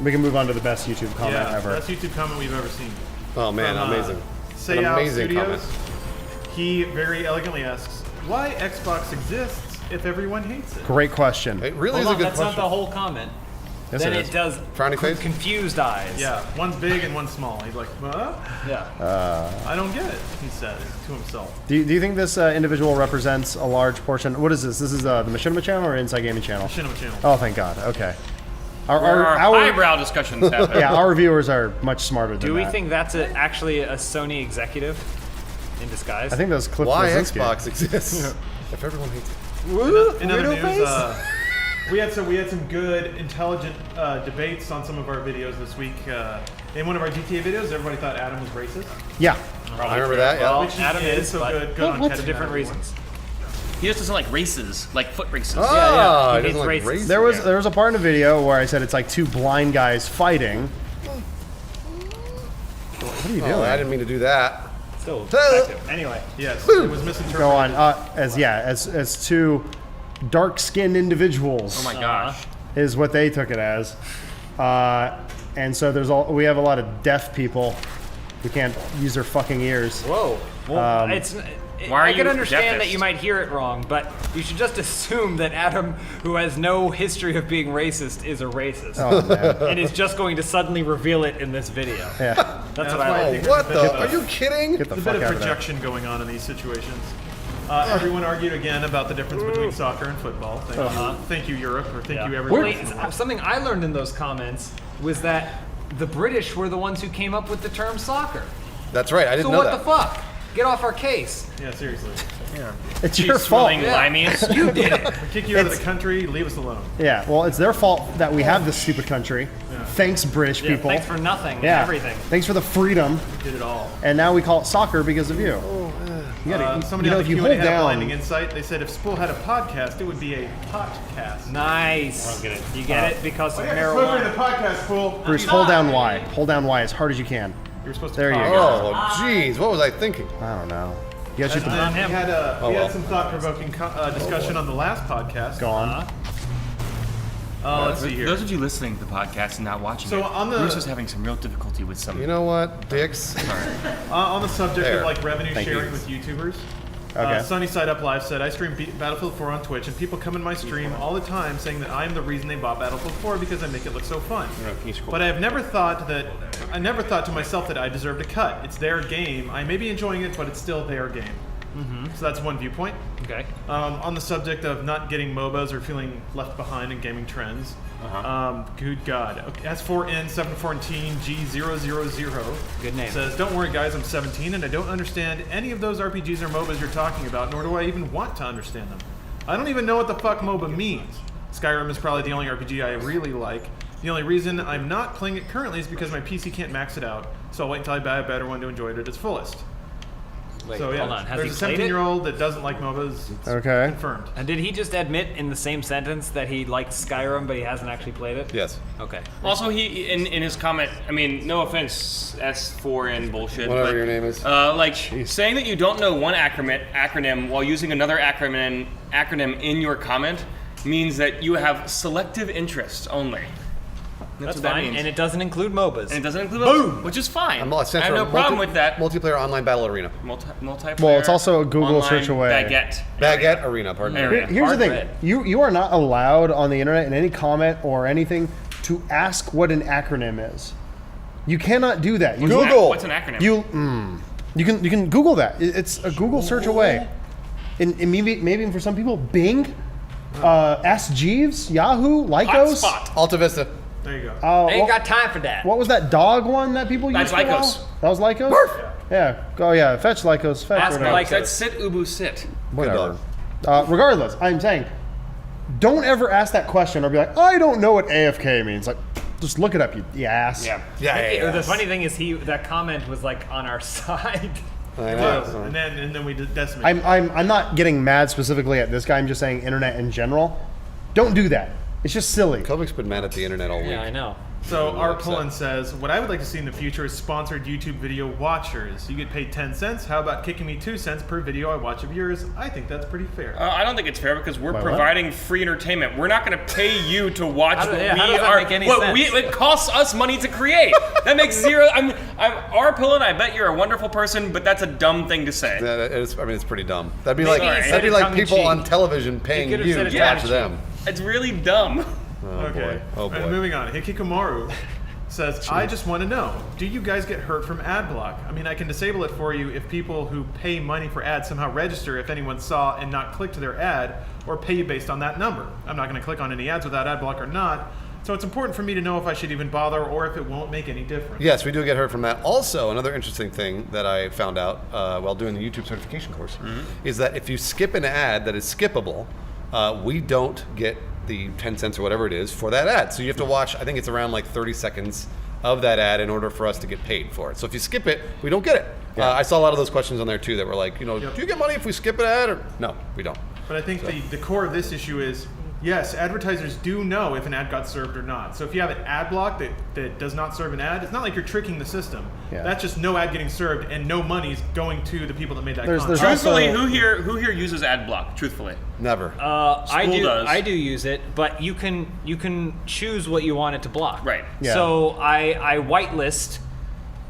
We can move on to the best YouTube comment Yeah, ever. best YouTube comment we've ever seen. Oh man, From, amazing. Say An Out amazing Studios. comment. He very elegantly asks, "Why Xbox exists if everyone hates it?" Great question. It really Hold is a on, good that's question. not the whole comment. Yes, Then it it is. does Frowny face? confused eyes. Yeah, one's big and one's small. He's like, "Huh? Yeah. I don't get it," he said to himself. Do you think this individual represents a large portion? What is this? This is the Machinima channel or Inside Gaming channel? Machinima channel. Oh, thank God. Okay. Our highbrow discussions happen. Yeah, our viewers are much smarter than Do we that. think that's actually a Sony executive in disguise? I think that's Cliff Why Bleszinski. Xbox exists if everyone hates it. In other news, we had some good, intelligent debates on some of our videos this week. In one of our GTA videos, everybody thought Adam was racist. Yeah. I remember that. Yeah. Well, Which he Adam is, so but good on for catching different that. reasons. He just doesn't like races, like foot races. Oh, He he doesn't hates like racists. race. There was a part in the video where I said it's like two blind guys fighting. What are you doing? Oh, I didn't mean to do that. Still effective. Anyway, Yes, it was misinterpreted. Go on. As two dark-skinned individuals Oh my gosh. is what they took it as, and so we have a lot of deaf people who can't use their fucking ears. whoa. Well, Why are I can you understand that deafest? you might hear it wrong, but you should just assume that Adam, who has no history of being racist, is a racist. Oh man. And is just going to suddenly reveal it in this video. Yeah. That's what why I I Oh, like. think what there's a bit the? of Are you kidding? Get the There's a fuck bit out of of there. projection going on in these situations. Everyone argued again about the difference between soccer and football. Thank you, Europe, or thank you, everyone. Wait, something I learned in those comments was that the British were the ones who came up with the term soccer. That's right. I didn't So know what that. the fuck? Get off our case. Yeah, seriously. It's your fault. Swirling limeys. You did it. We kick you out of the country, leave us alone. Yeah. Well, it's their fault that we have this stupid country. Thanks, British Yeah, people. thanks for nothing. Yeah. Everything. Thanks for the freedom. We did it all. And now we call it soccer because of you. You gotta, Somebody you know, on if the you Q&A hold had a down. blinding insight. They said if Spool had a podcast, it would be a podcast. Nice. You get it because of the marijuana. podcast, Spool. Bruce, hold down Y. Hold down Y as hard as you can. You were supposed to There you talk. go. Oh, jeez. What was I thinking? I don't know. You guys should And then we had, Oh, we well. had some thought-provoking discussion on the last podcast. go on. Let's see here. Those of you listening to the podcast and not watching So it, on the- Bruce is having some real difficulty with some. You know what, dicks? On the subject There. of like revenue Thank sharing you. with YouTubers, Okay. Sunny Side Up Live said, I stream Battlefield 4 on Twitch, and people come in my stream all the time saying that I'm the reason they bought Battlefield 4 because I make it look so fun. But I never thought to myself that I deserved a cut. It's their game. I may be enjoying it, but it's still their game. So that's one viewpoint. Okay. On the subject of not getting MOBAs or feeling left behind in gaming trends, good God. Okay, S4N714G000 Good name. says, don't worry guys, I'm 17 and I don't understand any of those RPGs or MOBAs you're talking about, nor do I even want to understand them. I don't even know what the fuck MOBA means. Skyrim is probably the only RPG I really like. The only reason I'm not playing it currently is because my PC can't max it out, so I'll wait until I buy a better one to enjoy it at its fullest. Wait, So yeah, hold on. Has he there's a played it? 17-year-old that doesn't like MOBAs. It's Okay. confirmed. And did he just admit in the same sentence that he liked Skyrim, but he hasn't actually played it? Yes. Okay. Also, he in his comment, I mean, no offense, S4 and bullshit. Whatever but, your name is. Like saying that you don't know one acronym while using another acronym in your comment means that you have selective interests only. That's what that fine, means. and it doesn't include MOBAs. And it doesn't include boom, which is fine. I'm not I have no problem with that. Multiplayer online battle arena. Multiplayer. Well, it's also a Google online search away. Baguette. Arena, pardon me. Area. Here's the thing: Red. you are not allowed on the internet in any comment or anything to ask what an acronym is. You cannot do that. You Google. What's an acronym? You can Google that. It's a Google search away. And maybe for some people, Bing, Ask Jeeves, Yahoo, Lycos. Hotspot. Alta Vista. There you go. I ain't got time for that. What was that dog one that people used? That's for a while? Lycos. That was Lycos. Yeah. Oh yeah. Fetch Lycos. Fetch. Ask whatever. Lycos. That's sit Ubu sit. Whatever. Regardless, I'm saying, don't ever ask that question or be like, I don't know what AFK means. Like, just look it up, you ass. Yeah. The funny thing is, that comment was like on our side. I It know. was. And then we did decimate. I'm not getting mad specifically at this guy. I'm just saying internet in general. Don't do that. It's just silly. Kovic's been mad at the internet all week. Yeah, I know. So I'm Art upset. Pullen says, what I would like to see in the future is sponsored YouTube video watchers. You get paid 10 cents. How about kicking me 2 cents per video I watch of yours? I think that's pretty fair. I don't think it's fair because we're Why, what? providing free entertainment. We're not going to pay you to watch How what does we that are. make any what sense? it costs us money to create. That makes zero. I'm Arpillin. I bet you're a wonderful person, but that's a dumb thing to say. It's pretty dumb. That'd be Maybe like he said it people tongue-in-cheek. on television paying could you have said to it watch tongue-in-cheek. them. It's really dumb. Okay. Oh boy. And moving on. Hikikomaru says, I just want to know, do you guys get hurt from ad block? I mean, I can disable it for you if people who pay money for ads somehow register if anyone saw and not click to their ad, or pay you based on that number. I'm not going to click on any ads without ad block or not, so it's important for me to know if I should even bother or if it won't make any difference. Yes, we do get hurt from that. Also, another interesting thing that I found out while doing the YouTube certification course is that if you skip an ad that is skippable, we don't get the 10 cents or whatever it is for that ad. So you have to watch, I think it's around like 30 seconds of that ad in order for us to get paid for it. So if you skip it, we don't get it. I saw a lot of those questions on there too that were like, do you get money if we skip an ad? Or no, we don't. But I think the core of this issue is, yes, advertisers do know if an ad got served or not. So if you have an ad block that does not serve an ad, it's not like you're tricking the system. Yeah. That's just no ad getting served and no money's going to the people that made that There's content. Truthfully, also- who here uses ad block? Truthfully, Never. School does. I do use it, but you can choose what you want it to block. Right. Yeah. So I whitelist,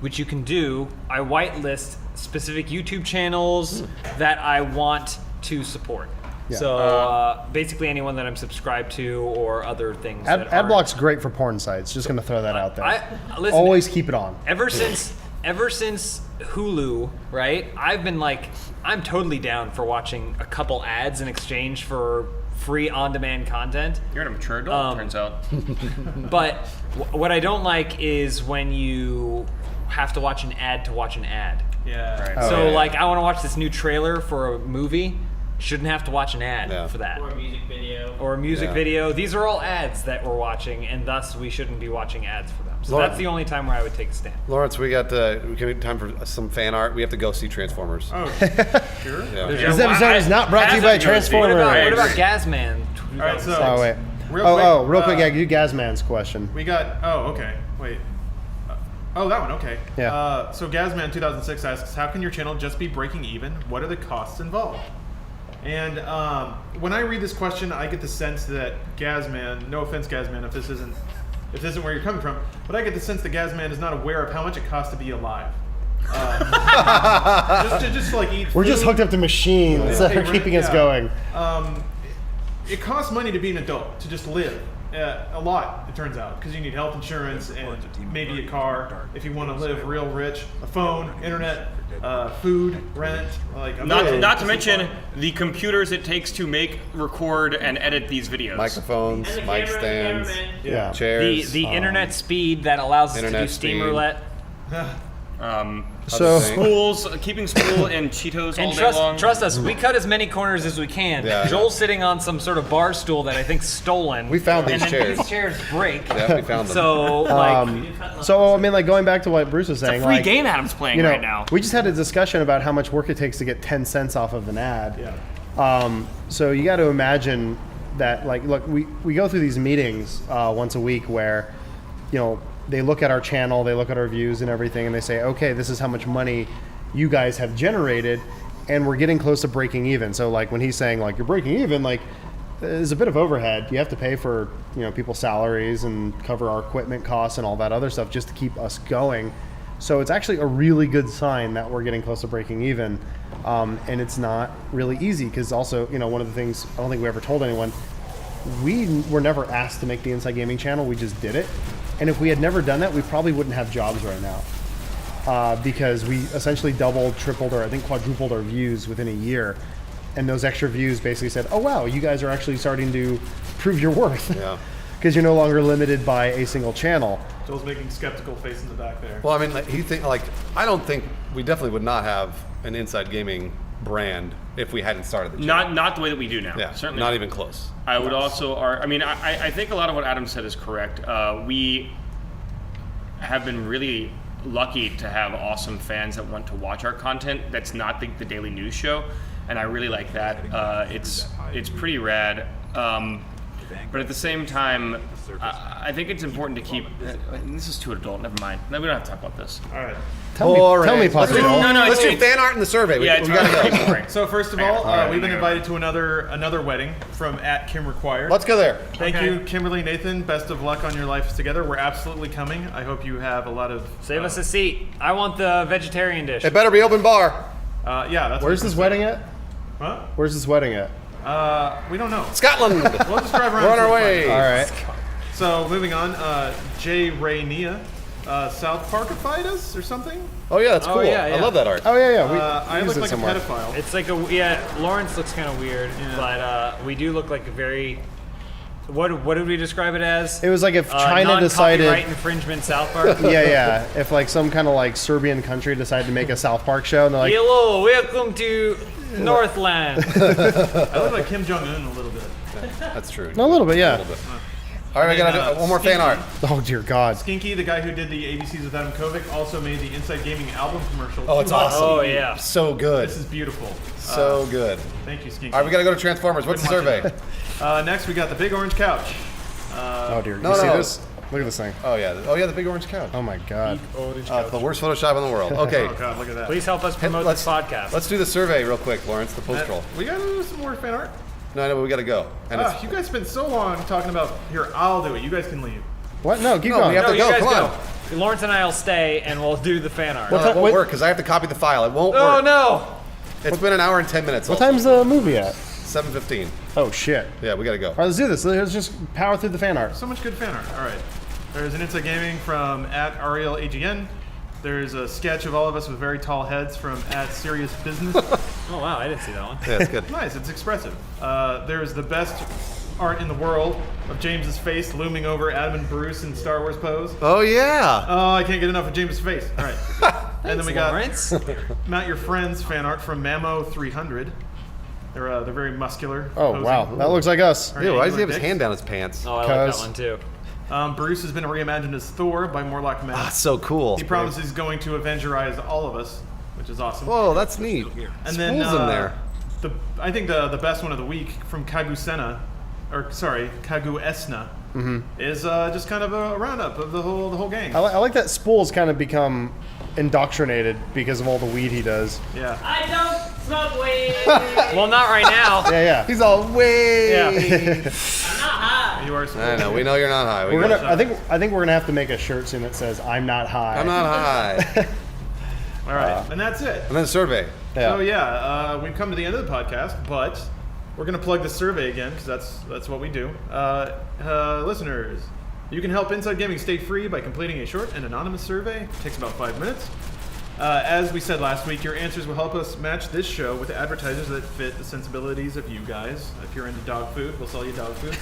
which you can do. I whitelist specific YouTube channels that I want to support. Yeah. So basically anyone that I'm subscribed to or other things. that Ad aren't- block's great for porn sites. Just gonna throw that out there. Listen, Always keep it on. Ever since Hulu, right? I've been like, I'm totally down for watching a couple ads in exchange for free on-demand content. you're a mature adult. Turns out. But what I don't like is when you have to watch an ad to watch an ad. Yeah. Right. Oh, So yeah. like, I want to watch this new trailer for a movie. Shouldn't have to watch an ad for that. Or a music video. Or a music Yeah. video. These are all ads that we're watching, and thus we shouldn't be watching ads for them. So Laura- that's the only time where I would take a stand. Lawrence, we got time for some fan art. We have to go see Transformers. Oh, sure. Yeah. This episode is not brought to you by Transformers. What about Gazman? All right, so Oh wait. Real quick, yeah, do Gazman's question. we got. Oh, okay. Wait. Oh, that one. Okay. Yeah. So Gazman 2006 asks, how can your channel just be breaking even? What are the costs involved? And when I read this question, I get the sense that Gazman, no offense, Gazman, if this isn't where you're coming from, but I get the sense that Gazman is not aware of how much it costs to be alive. Just to like eat. We're just food, hooked up to machines that pay are rent, keeping us yeah. going. It costs money to be an adult, to just live. A lot, it turns out, because you need health insurance and maybe a car if you want to live real rich, a phone, internet, food, rent. Like Not to mention the computers it takes to make, record, and edit these videos. Microphones, And the mic camera, stands, cameraman. Yeah. chairs. The internet speed that allows us to do internet Steam speed. Roulette. So Spools, keeping spool and Cheetos all And day long. trust us, we cut as many corners as we can. Yeah. Joel's sitting on some sort of bar stool that I think's stolen. We found these and then chairs. these chairs break. Yeah, we found them. So, like, So I mean, like going back to what Bruce was saying, Free like, game Adam's playing you know, right now. we just had a discussion about how much work it takes to get 10 cents off of an ad. Yeah. So you got to imagine that, like, look, we go through these meetings once a week where, you know, they look at our channel, they look at our views and everything, and they say, okay, this is how much money you guys have generated, and we're getting close to breaking even. So like when he's saying like you're breaking even, like is a bit of overhead. You have to pay for people's salaries and cover our equipment costs and all that other stuff just to keep us going. So it's actually a really good sign that we're getting close to breaking even. And it's not really easy because also, one of the things I don't think we ever told anyone, we were never asked to make the Inside Gaming channel. We just did it. And if we had never done that, we probably wouldn't have jobs right now. Because we essentially doubled, tripled, or I think quadrupled our views within a year. And those extra views basically said, oh, wow, you guys are actually starting to prove your worth. Yeah. Because you're no longer limited by a single channel. Joel's making skeptical face in the back there. Well, I mean, I don't think we definitely would not have an Inside Gaming brand if we hadn't started the channel. Not the way that we do now. Yeah, Certainly not even close. I would also, I think a lot of what Adam said is correct. We have been really lucky to have awesome fans that want to watch our content. That's not the daily news show, and I really like that. It's pretty rad. But at the same time, I think it's important to keep. This is too adult. Never mind. No, we don't have to talk about this. All right. Tell me, Let's do, Papa. let's do fan art in the survey. Yeah, it's gotta go. So first of all, we've been invited to another wedding from @KimRequired. Let's go there. Thank you, Kimberly, Nathan. Best of luck on your lives together. We're absolutely coming. I hope you have a lot of. Save us a seat. I want the vegetarian dish. It better be open bar. Yeah, that's. Where's this wedding at? Huh? Where's this wedding at? We don't know. Scotland. We'll just drive around. We're on till our we find way. All right. So moving on, Jay Ray Nia, South Parkified us or something. Oh yeah, that's cool. yeah, I yeah. love that art. Oh, yeah. I We look used it like somewhere. a pedophile. It's like Lawrence looks kind of weird, but we do look like a very. What did we describe it as? It was like if China non-copyright decided. infringement South Park. Yeah. If like some kind of like Serbian country decided to make a South Park show, and they're like, Hello, welcome to Northland. I look like Kim Jong Un a little bit. That's true. a little bit, yeah. A little bit. All right, I gotta do one more fan art. Oh dear God. Skinky, the guy who did the ABCs with Adam Kovic, also made the Inside Gaming album commercial. Oh, it's awesome. Oh yeah. So good. This is beautiful. So good. Thank you, Skinky. All right, we gotta go to Transformers. What's the survey? Next, we got the big orange couch. Oh dear. no, you see no. this? Look at this thing. Oh yeah. Oh yeah, the big orange couch. Oh my God. Orange It's the worst Photoshop in the world. Okay. Oh God, look at that. Please help us promote this podcast. Let's do the survey real quick, Lawrence. The post roll. We gotta do some more fan art. No, but we gotta go. And it's, You guys spent so long talking about. Here, I'll do it. You guys can leave. What? No, keep No, going. we have No, to you go. guys Come go. Lawrence and I will stay, and we'll do the fan art. no, that What- won't work because I have to copy the file. It won't Oh work. no! It's been an hour and 10 minutes. What also. time's the movie at? 7:15. Oh shit. Yeah, we gotta go. All right, let's do this. Let's just power through the fan art. So much good fan art. All right. There's an Inside Gaming from @ArielAGN. There's a sketch of all of us with very tall heads from @SeriousBusiness. Oh wow, I didn't see that one. Yeah, it's good. Nice, it's expressive. There's the best art in the world of James's face looming over Adam and Bruce in Star Wars pose. Oh yeah. Oh, I can't get enough of James's face. All right. And then we got Lawrence. Not Your Friends fan art from Mamo300. They're very muscular. Oh posing. wow, that looks like us. All right, Ew, why does he angular have his dicks. hand down his pants? Oh, I like that Cuz- one too. Bruce has been reimagined as Thor by Morlock Matt. Ah, so cool. He promises he's going to Avengerize all of us, which is awesome. Whoa, that's neat. And then Spool's in there. I think the best one of the week from Kaguesna, is just kind of a roundup of the whole gang. I like that Spool's kind of become indoctrinated because of all the weed he does. Yeah. I don't smoke weed. Well, not right now. Yeah. He's all way. Yeah. I'm not high. You are. I know. We know you're not high. We We're got gonna. you. I think we're gonna have to make a shirt soon that says "I'm not high." I'm not high. All right, and that's it. And then survey. So we've come to the end of the podcast, but we're gonna plug the survey again because that's what we do. Listeners, you can help Inside Gaming stay free by completing a short and anonymous survey. It takes about 5 minutes. As we said last week, your answers will help us match this show with advertisers that fit the sensibilities of you guys. If you're into dog food, we'll sell you dog food.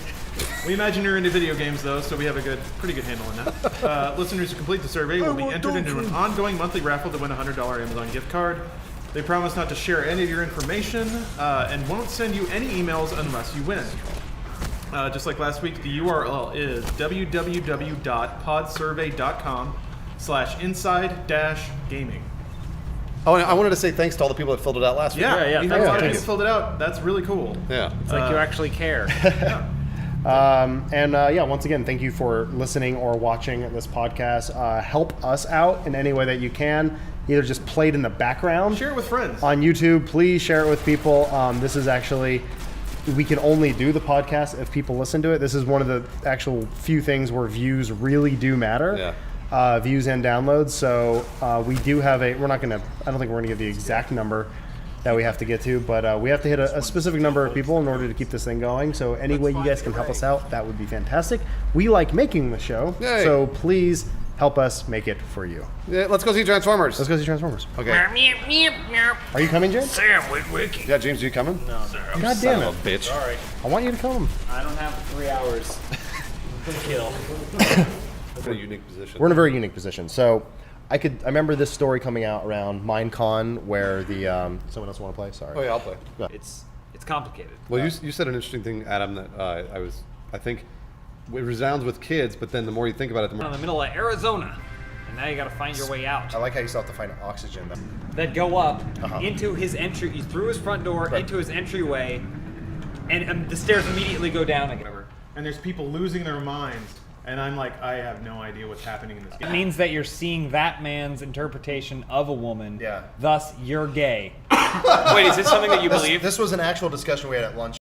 We imagine you're into video games, though, so we have a pretty good handle on that. Listeners who complete the survey will be entered into an ongoing monthly raffle to win a $100 Amazon gift card. They promise not to share any of your information and won't send you any emails unless you win. Just like last week, the URL is www.podsurvey.com/inside-gaming. Oh, and I wanted to say thanks to all the people that filled it out last week. Yeah, we thanks, had a lot of guys. people filled it out. That's really cool. Yeah. It's like you actually care. Once again, thank you for listening or watching this podcast. Help us out in any way that you can. Either just play it in the background Share it with friends. on YouTube. Please share it with people. This is actually we can only do the podcast if people listen to it. This is one of the actual few things where views really do matter. Yeah. Views and downloads. So we do have we're not going to, I don't think we're going to give the exact number that we have to get to, but we have to hit a specific number of people in order to keep this thing going. So any way you guys can help us out, that would be fantastic. We like making the show, Yay. so please help us make it for you. Yeah, let's go see Transformers. Let's go see Transformers. Okay. Are you coming, James? Yeah, James, are you coming? No, sir. God Son damn of it. a bitch. Sorry. I want you to come. I don't have 3 hours to kill. We're in a unique position. We're in a very unique position. So I remember this story coming out around Minecon where the someone else want to play? Sorry. Oh yeah, I'll play. It's complicated. Well, you said an interesting thing, Adam, that I think it resounds with kids, but then the more you think about it, the In more. the middle of Arizona, and now you got to find your way out. I like how you still have to find oxygen. That go up Uh-huh. into his entry, through his front door, into his entryway, and the stairs immediately go down again. And there's people losing their minds, and I'm like, I have no idea what's happening in this game. It means that you're seeing that man's interpretation of a woman. Yeah. Thus, you're gay. Wait, is this something that you believe? This was an actual discussion we had at lunch.